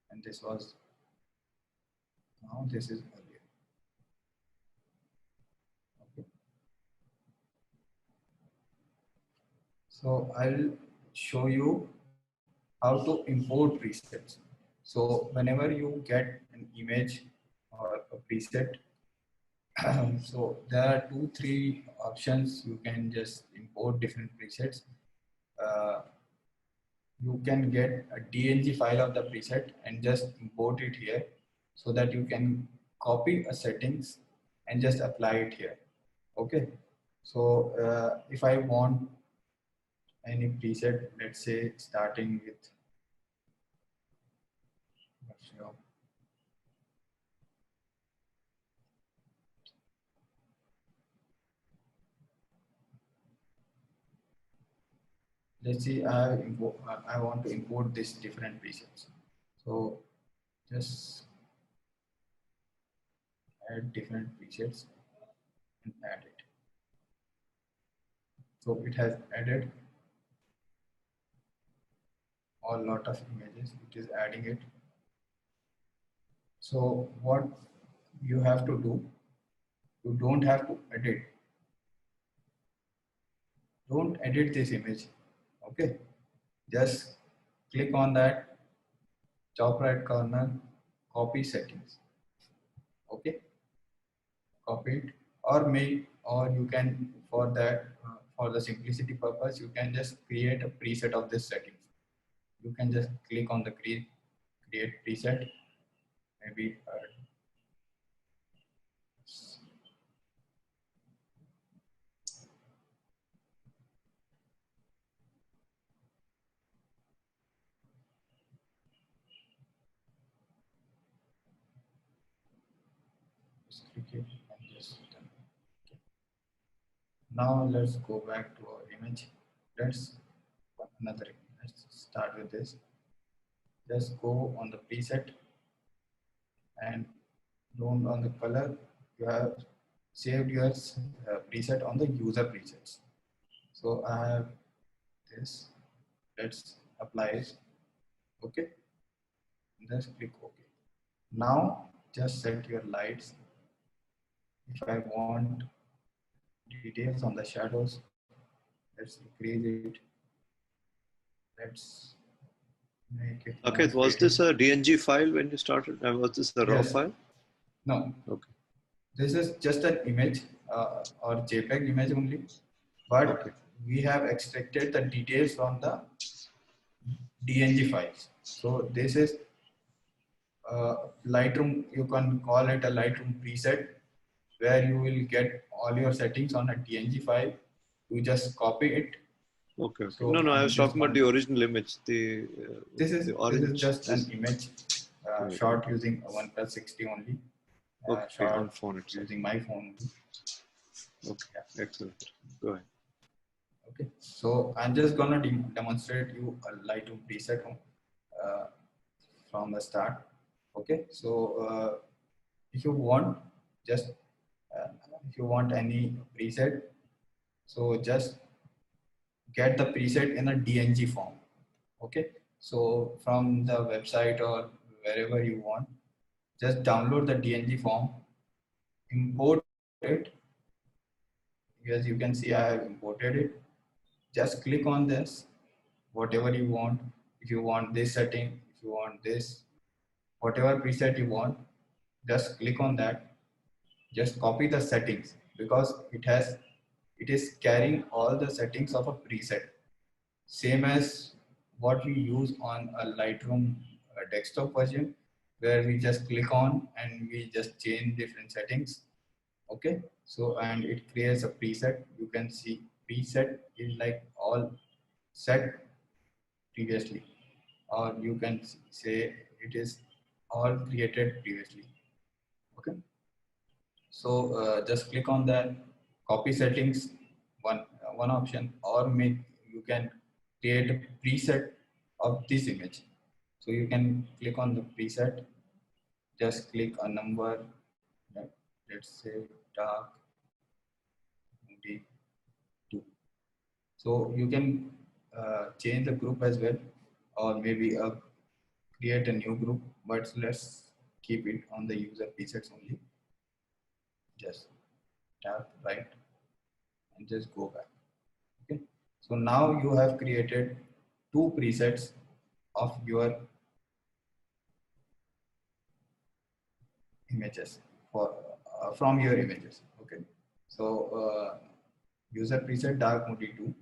and this was, now this is earlier. Okay. So I'll show you how to import presets. So whenever you get an image or a preset, so there are 2-3 options. You can just import different presets. uh, you can get a dng file of the preset and just import it here, so that you can copy a settings and just apply it here. Okay, so if I want any preset, let's say starting with, let's see, I want to import this different presets. So just add different presets and add it. So it has added a lot of images. It is adding it. So what you have to do, you don't have to edit. Don't edit this image. Okay, just click on that top right corner, copy settings. Okay, copy it, or make, or you can, for that for the simplicity purpose, you can just create a preset of this settings. You can just click on the create preset, maybe just click it and just done. Okay. Now let's go back to our image. Let's another image. Let's start with this. Just go on the preset and don't on the color. You have saved your preset on the user presets. So I have this. Let's apply it. Okay. Just click OK. Now just set your lights. If I want details on the shadows, let's increase it. Let's make it. Okay, was this a DNG file when you started? Was this a raw file? No. Okay. This is just an image or JPEG image only, but we have extracted the details from the DNG files. So this is Lightroom. You can call it a Lightroom preset, where you will get all your settings on a DNG file. You just copy it. Okay. So, no, I was talking about the original image. This is just an image shot using a 1+60 only. Okay, on phone itself. Using my phone. Okay, yeah. Excellent. Go ahead. Okay, so I'm just gonna demonstrate you a Lightroom preset from the start. Okay, so if you want, just if you want any preset, so just get the preset in a DNG form. Okay, so from the website or wherever you want, just download the DNG form, import it. As you can see, I have imported it. Just click on this, whatever you want. If you want this setting, if you want this, whatever preset you want, just click on that. Just copy the settings, because it is carrying all the settings of a preset, same as what we use on a Lightroom desktop version, where we just click on and we just change different settings. Okay, so and it creates a preset. You can see preset is like all set previously, or you can say it is all created previously. Okay, so just click on that, copy settings, one option, or make, you can create a preset of this image. So you can click on the preset, just click a number, let's say dark 22. So you can change the group as well, or maybe create a new group, but let's keep it on the user presets only. Just tap right and just go back. Okay, so now you have created 2 presets of your images for from your images. Okay, so user preset dark mode 2.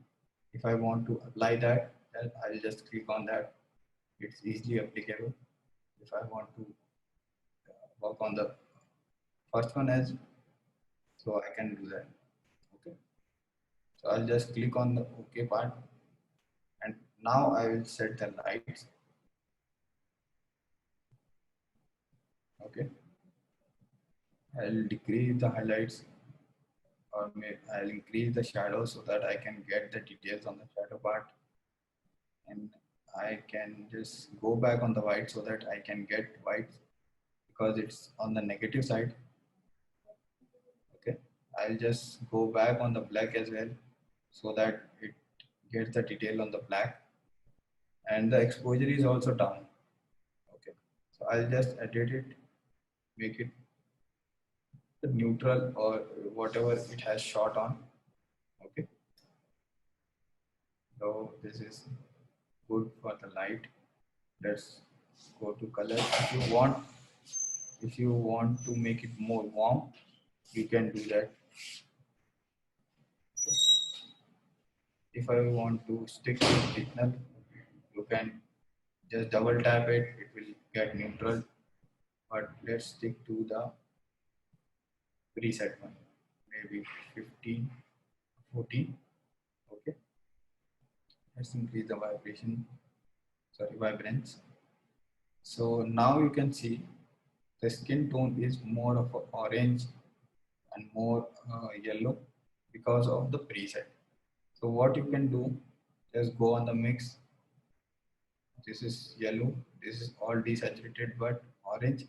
If I want to apply that, then I'll just click on that. It's easily applicable. If I want to work on the first one as, so I can do that. Okay, so I'll just click on the OK part, and now I will set the lights. Okay, I'll decrease the highlights, or maybe I'll increase the shadow so that I can get the details on the shadow part, and I can just go back on the white so that I can get white because it's on the negative side. Okay, I'll just go back on the black as well so that it gets the detail on the black, and the exposure is also down. Okay, so I'll just edit it, make it the neutral or whatever it has shot on. Okay, so this is good for the light. Let's go to color. If you want to make it more warm, you can do that. If I want to stick to signal, you can just double tap it, it will get neutral. But let's stick to the preset one, maybe 15, 14. Okay, let's increase the vibrance. So now you can see the skin tone is more of a orange and more yellow because of the preset. So what you can do, just go on the mix. This is yellow, this is all desaturated, but orange,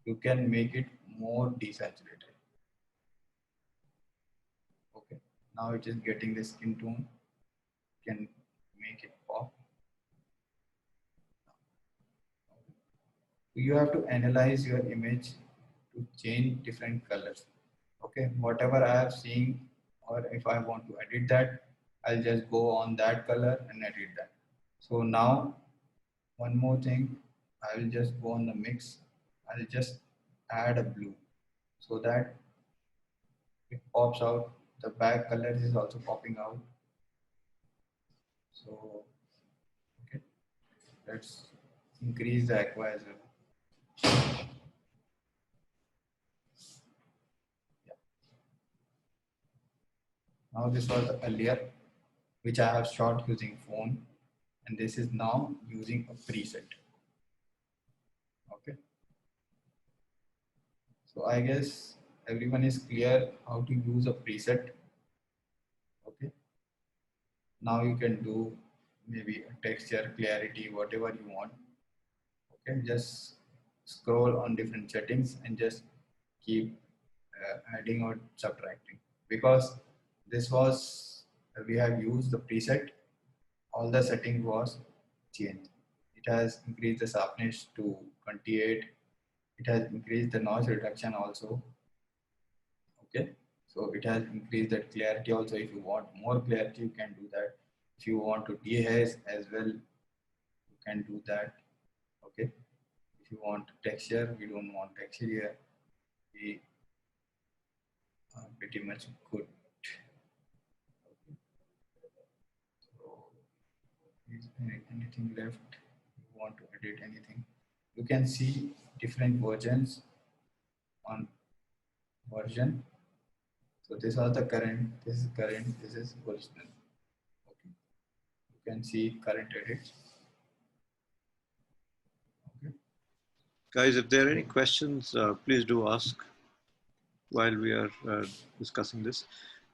you can make it more desaturated. Okay, now it is getting the skin tone, you can make it pop. You have to analyze your image to change different colors. Okay, whatever I have seen, or if I want to edit that, I'll just go on that color and edit that. So now one more thing, I will just go on the mix. I'll just add a blue so that it pops out. The back color is also popping out. So okay, let's increase the aqua as well. Yeah. Now this was the earlier which I have shot using phone, and this is now using a preset. Okay, so I guess everyone is clear how to use a preset. Okay, now you can do maybe a texture, clarity, whatever you want. Okay, just scroll on different settings and just keep adding or subtracting, because this was we have used the preset, all the setting was changed. It has increased the sharpness to 28. It has increased the noise reduction also. Okay, so it has increased that clarity also. If you want more clarity, you can do that. If you want to dehaze as well, you can do that. Okay, if you want texture, we don't want texture here. We are pretty much good. Okay. So is there anything left? You want to edit anything? You can see different versions on version. So these are the current, this is current, this is original. Okay, you can see current edits. Okay. Guys, if there are any questions, please do ask while we are discussing this.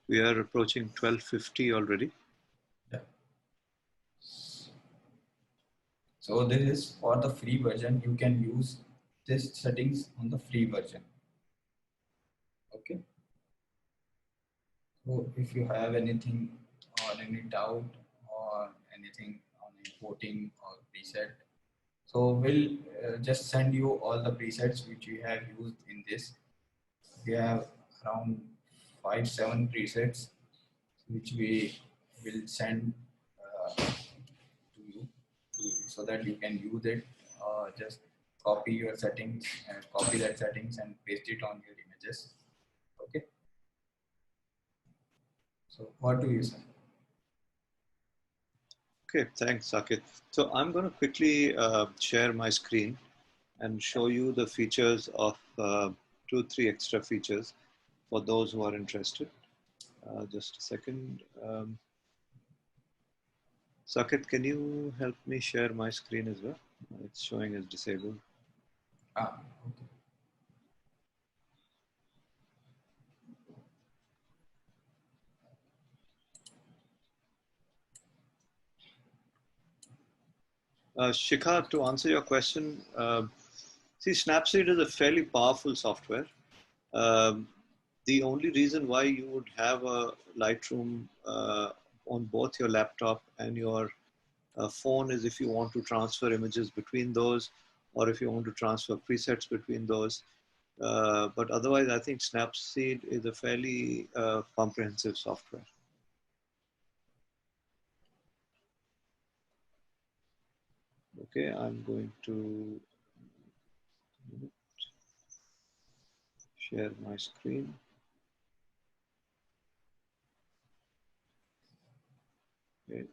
We are approaching 12:50 already. Yeah. So this is for the free version. You can use this settings on the free version. Okay. So if you have anything or any doubt or anything on importing or preset, so we'll just send you all the presets which we have used in this. We have around 5-7 presets which we will send to you to so that you can use it. Just copy your settings and copy that settings and paste it on your images. Okay. So what do you say? Okay, thanks, Sakit. So I'm going to quickly share my screen and show you the features of 2, 3 extra features for those who are interested. Just a second. Sakit, can you help me share my screen as well? It's showing as disabled. Okay. Shikha, to answer your question, see, Snapseed is a fairly powerful software. Um, the only reason why you would have a Lightroom on both your laptop and your phone is if you want to transfer images between those, or if you want to transfer presets between those. But otherwise, I think Snapseed is a fairly comprehensive software. Okay, I'm going to share my screen. Okay.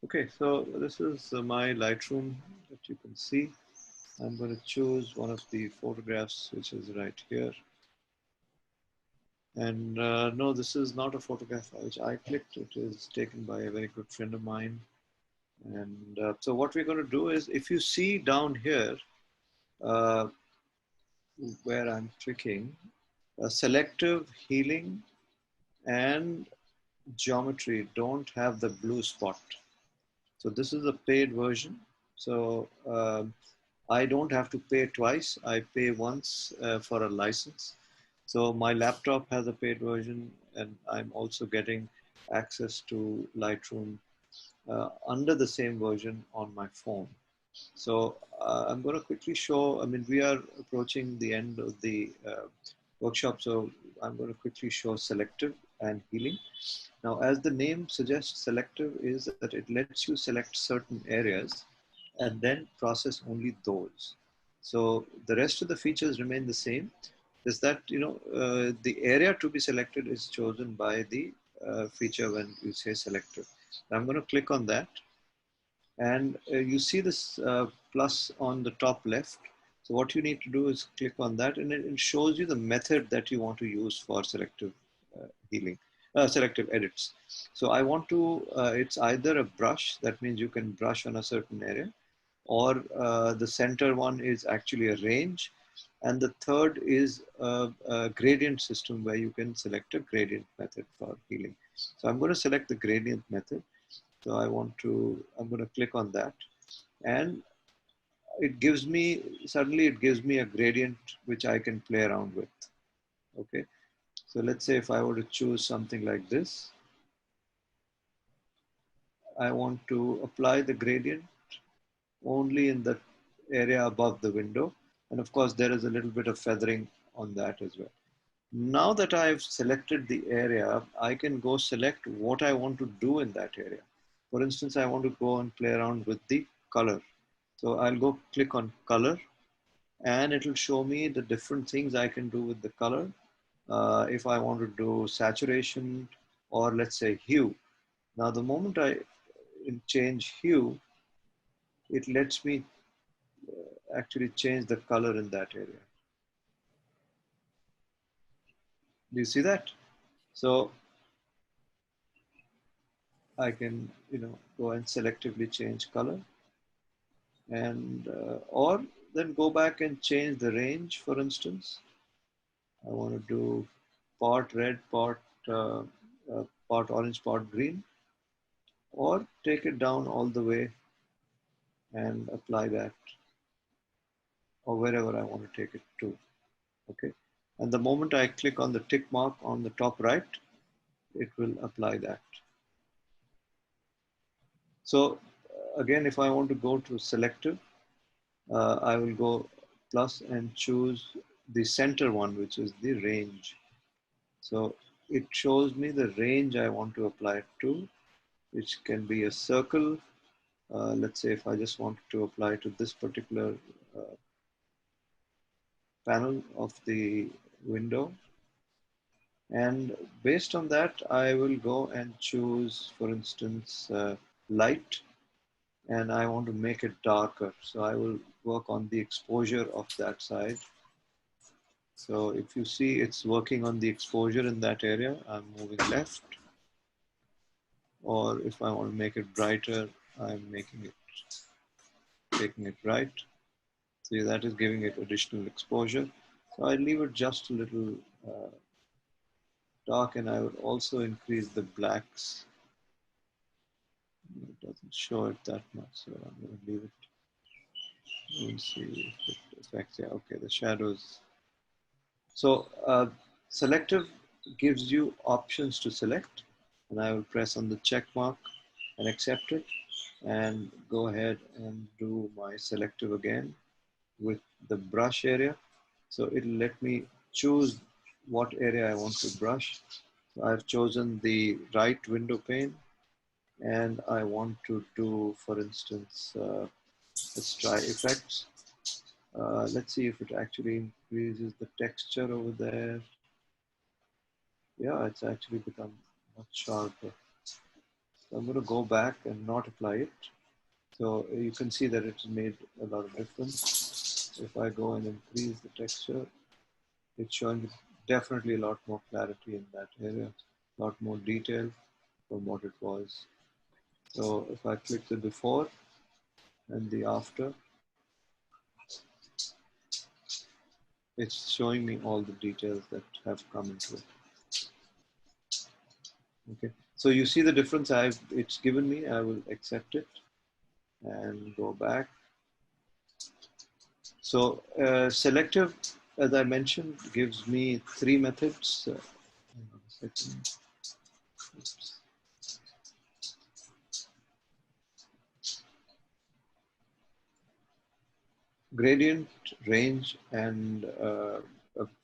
Okay, so this is my Lightroom that you can see. I'm going to choose one of the photographs, which is right here. And no, this is not a photograph which I clicked. It is taken by a very good friend of mine. And so what we're going to do is, if you see down here, uh, where I'm clicking, selective, healing, and geometry don't have the blue spot. So this is a paid version. So I don't have to pay twice. I pay once for a license. So my laptop has a paid version, and I'm also getting access to Lightroom under the same version on my phone. So I'm going to quickly show, I mean, we are approaching the end of the workshop, so I'm going to quickly show selective and healing. Now, as the name suggests, selective is that it lets you select certain areas and then process only those. So the rest of the features remain the same. Is that, the area to be selected is chosen by the feature when you say selective. I'm going to click on that, and you see this plus on the top left. So what you need to do is click on that, and it shows you the method that you want to use for selective healing, selective edits. So I want to, it's either a brush, that means you can brush on a certain area, or the center one is actually a range, and the third is a gradient system where you can select a gradient method for healing. So I'm going to select the gradient method. So I'm going to click on that, and suddenly it gives me a gradient which I can play around with. Okay. So let's say if I were to choose something like this, I want to apply the gradient only in the area above the window. And of course, there is a little bit of feathering on that as well. Now that I've selected the area, I can go select what I want to do in that area. For instance, I want to go and play around with the color. So I'll go click on color, and it'll show me the different things I can do with the color. If I want to do saturation, or let's say hue. Now, the moment I change hue, it lets me actually change the color in that area. Do you see that? So I can, go and selectively change color, and or then go back and change the range. For instance, I want to do part red, uh, part orange, part green, or take it down all the way and apply that, or wherever I want to take it to. Okay. And the moment I click on the tick mark on the top right, it will apply that. So again, if I want to go to selective, I will go plus and choose the center one, which is the range. So it shows me the range I want to apply it to. which can be a circle. Let's say if I just want to apply to this particular panel of the window. And based on that, I will go and choose, for instance, light, and I want to make it darker. So I will work on the exposure of that side. So if you see it's working on the exposure in that area, I'm moving left. Or if I want to make it brighter, I'm making it right. See, that is giving it additional exposure. So I leave it just a little dark, and I would also increase the blacks. It doesn't show it that much, so I'm going to leave it. We'll see if it affects. Yeah, okay, the shadows. So selective gives you options to select, and I will press on the check mark and accept it, and go ahead and do my selective again with the brush area. So it'll let me choose what area I want to brush. So I've chosen the right window pane, and I want to do, for instance, let's try effects. Let's see if it actually increases the texture over there. Yeah, it's actually become much sharper. So I'm going to go back and not apply it. So you can see that it's made a lot of difference. If I go and increase the texture, it's showing definitely a lot more clarity in that area, a lot more detail from what it was. So if I click the before and the after, it's showing me all the details that have come into it. Okay, so you see the difference it's given me. I will accept it and go back. So selective, as I mentioned, gives me three methods. Hang on a second. Oops. Gradient, range, and a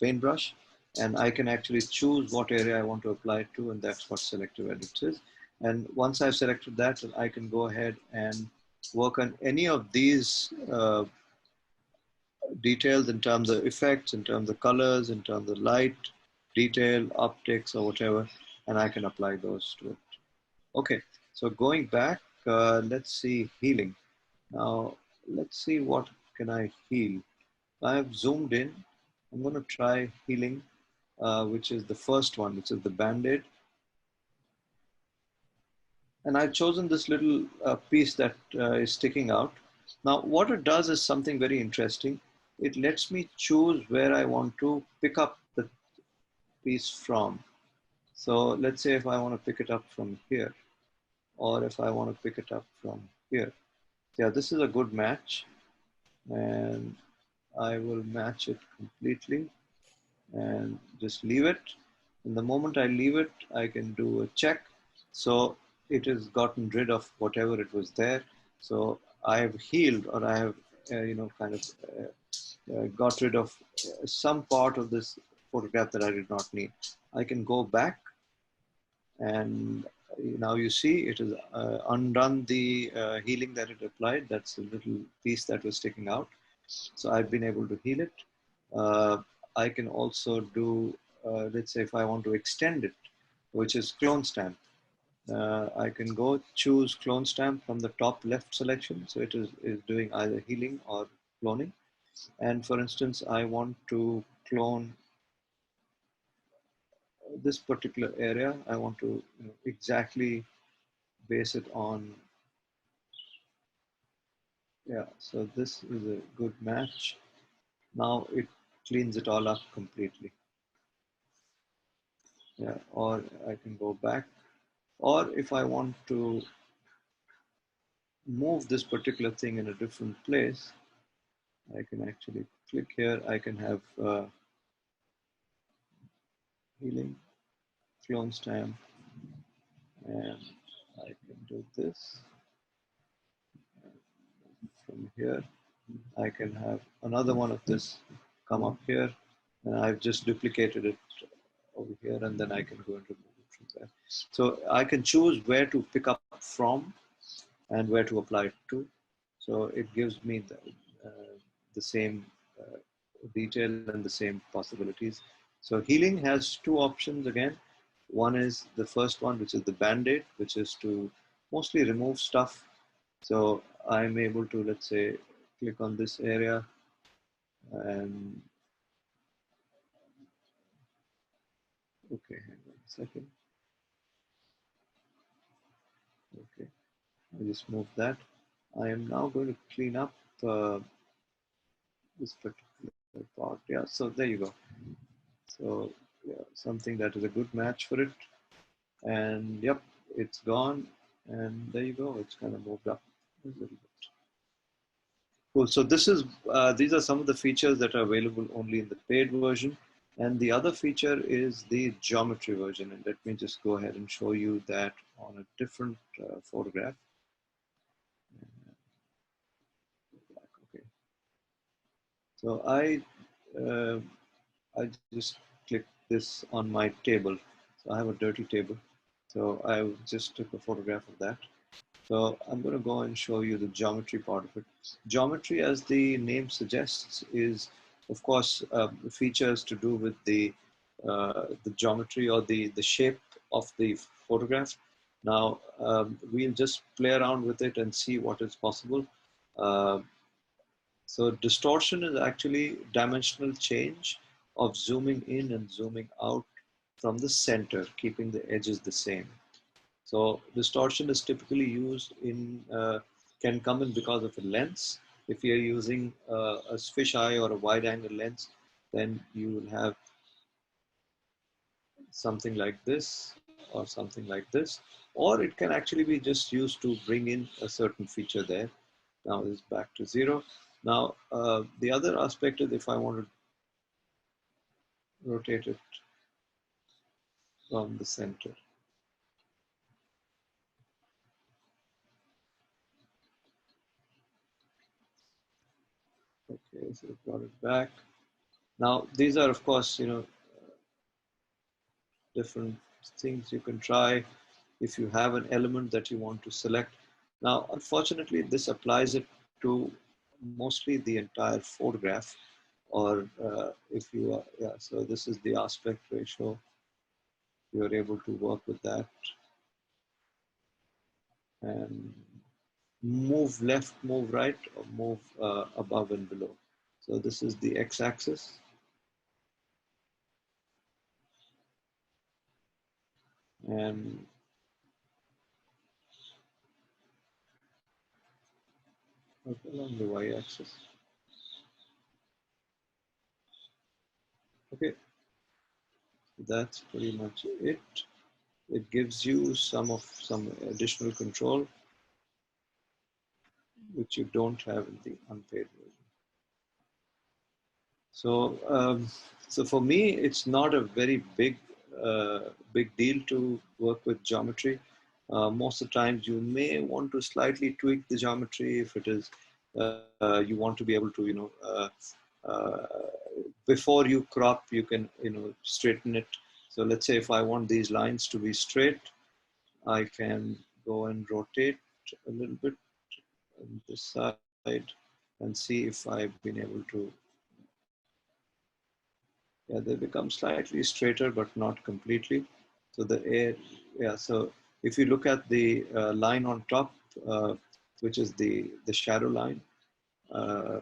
paintbrush. And I can actually choose what area I want to apply it to, and that's what selective edits is. And once I've selected that, I can go ahead and work on any of these details in terms of effects, in terms of colors, in terms of light, detail, optics, or whatever, and I can apply those to it. Okay, so going back, let's see healing. Now, let's see what can I heal. I've zoomed in. I'm going to try healing, which is the first one, which is the Band-Aid. And I've chosen this little piece that is sticking out. Now, what it does is something very interesting. It lets me choose where I want to pick up the piece from. So let's say if I want to pick it up from here, or if I want to pick it up from here. Yeah, this is a good match, and I will match it completely and just leave it. And the moment I leave it, I can do a check. So it has gotten rid of whatever it was there. So I have healed, or I have, got rid of some part of this photograph that I did not need. I can go back, and now you see it has undone the healing that it applied. That's a little piece that was sticking out. So I've been able to heal it. I can also do, let's say if I want to extend it, which is clone stamp. I can go choose clone stamp from the top left selection. So it is doing either healing or cloning. And for instance, I want to clone this particular area. I want to exactly base it on, yeah, so this is a good match. Now it cleans it all up completely. Yeah, or I can go back. Or if I want to move this particular thing in a different place, I can actually click here. I can have healing, clone stamp, and I can do this from here. I can have another one of this come up here, and I've just duplicated it over here, and then I can go and remove it from there. So I can choose where to pick up from and where to apply it to. So it gives me the same detail and the same possibilities. So healing has two options again. One is the first one, which is the band-aid, which is to mostly remove stuff. So I'm able to, let's say, click on this area and, okay, hang on a second. Okay, I just moved that. I am now going to clean up this particular part. Yeah, so there you go. So yeah, something that is a good match for it. And yep, it's gone. And there you go. It's kind of moved up a little bit. Cool. So this is these are some of the features that are available only in the paid version. And the other feature is the geometry version. And let me just go ahead and show you that on a different photograph. Okay. So uh, I just click this on my table. So I have a dirty table. So I just took a photograph of that. So I'm going to go and show you the geometry part of it. Geometry, as the name suggests, is of course features to do with the geometry or the shape of the photograph. Now we'll just play around with it and see what is possible. Uh, so distortion is actually dimensional change of zooming in and zooming out from the center, keeping the edges the same. So distortion is typically used in, can come in because of a lens. If you're using a fisheye or a wide angle lens, then you will have something like this or something like this. Or it can actually be just used to bring in a certain feature there. Now it's back to 0. Now the other aspect is if I want to rotate it from the center. Okay, so we brought it back. Now these are of course, different things you can try if you have an element that you want to select. Now, unfortunately, this applies it to mostly the entire photograph, or if you are, yeah, so this is the aspect ratio. You are able to work with that and move left, move right, or move above and below. So this is the x-axis. And along the y-axis. Okay, that's pretty much it. It gives you some additional control which you don't have in the unpaid version. So, so for me, it's not a very big deal to work with geometry. Most of the times, you may want to slightly tweak the geometry if it is you want to be able to, uh, before you crop, you can, straighten it. So let's say if I want these lines to be straight, I can go and rotate a little bit on this side and see if I've been able to, yeah, they become slightly straighter, but not completely. So the air, yeah, so if you look at the line on top, which is the shadow line, uh,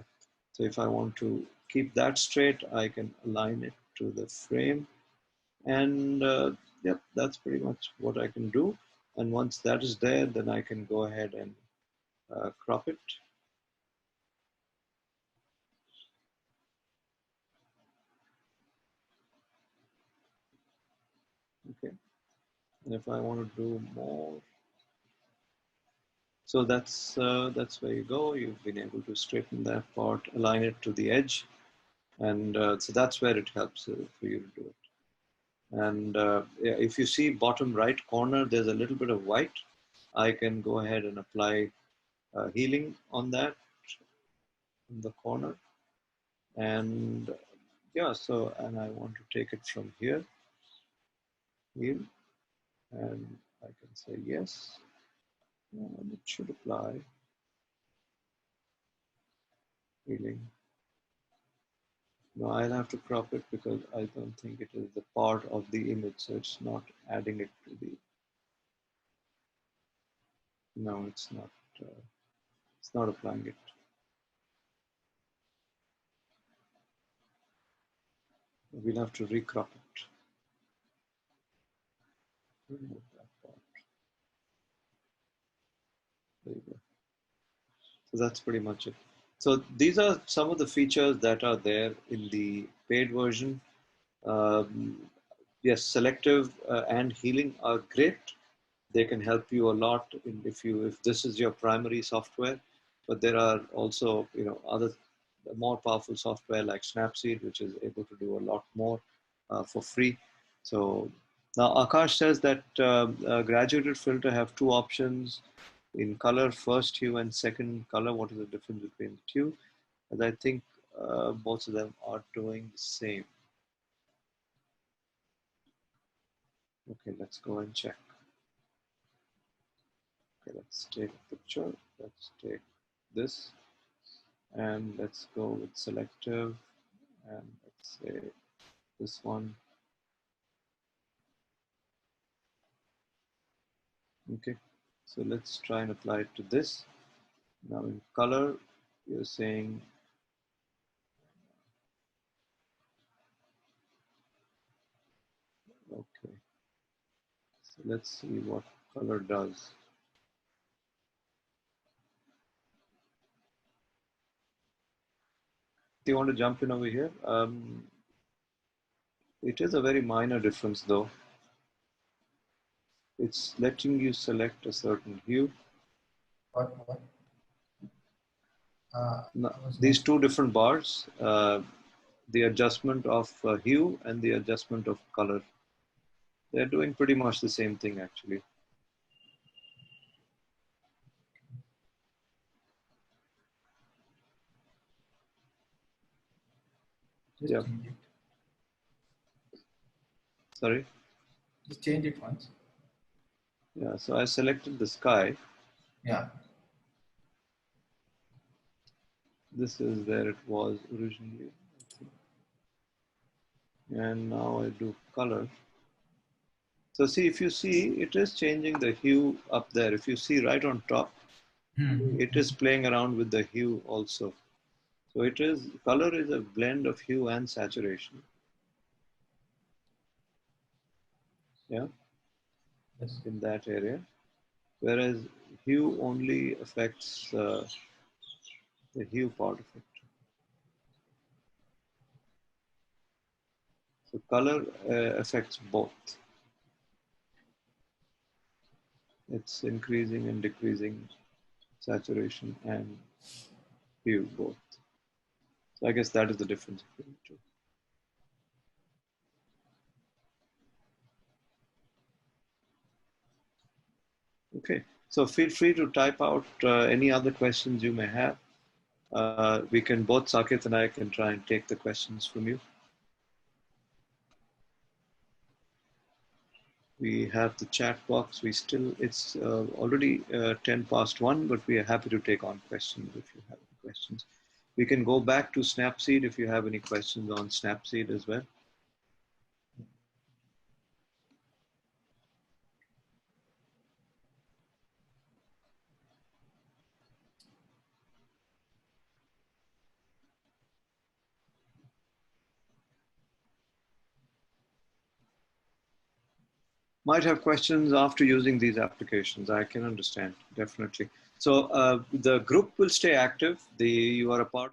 so if I want to keep that straight, I can align it to the frame. And yep, that's pretty much what I can do. And once that is there, then I can go ahead and crop it. Okay, and if I want to do more, so that's where you go. You've been able to straighten that part, align it to the edge, and so that's where it helps for you to do it. And yeah, if you see bottom right corner, there's a little bit of white. I can go ahead and apply healing on that in the corner, and yeah. So and I want to take it from here, heal, and I can say yes. And it should apply. Healing. No, I'll have to crop it because I don't think it is the part of the image, so it's not adding it to the. No, it's not. It's not applying it. We'll have to recrop it. Remove that part. There you go. So that's pretty much it. So these are some of the features that are there in the paid version. Yes, selective and healing are great. They can help you a lot if this is your primary software. But there are also other more powerful software like Snapseed, which is able to do a lot more for free. So now Akash says that graduated filter have two options in color, first hue and second color. What is the difference between the two? And I think both of them are doing the same. Okay, let's go and check. Okay, let's take a picture. Let's take this and let's go with selective and let's say this one. Okay, so let's try and apply it to this. Now in color, you're saying okay. So let's see what color does. Do you want to jump in over here? It is a very minor difference though. It's letting you select a certain hue. What? Now, these two different bars, the adjustment of hue and the adjustment of color. They're doing pretty much the same thing actually. Just Yeah. change it. Sorry? Just change it once. Yeah, so I selected the sky. Yeah. This is where it was originally. And now I do color. So see, if you see, it is changing the hue up there. If you see right on top, it is playing around with the hue also. So it is, color is a blend of hue and saturation. Yeah, Yes. in that area. Whereas hue only affects the hue part of it. So color affects both. It's increasing and decreasing saturation and hue both. So I guess that is the difference between the two. Okay, so feel free to type out any other questions you may have. We can both, Saket and I can try and take the questions from you. We have the chat box. It's already 10 past 1, but we are happy to take on questions if you have any questions. We can go back to Snapseed if you have any questions on Snapseed as well. Might have questions after using these applications. I can understand, definitely. So the group will stay active. You are a part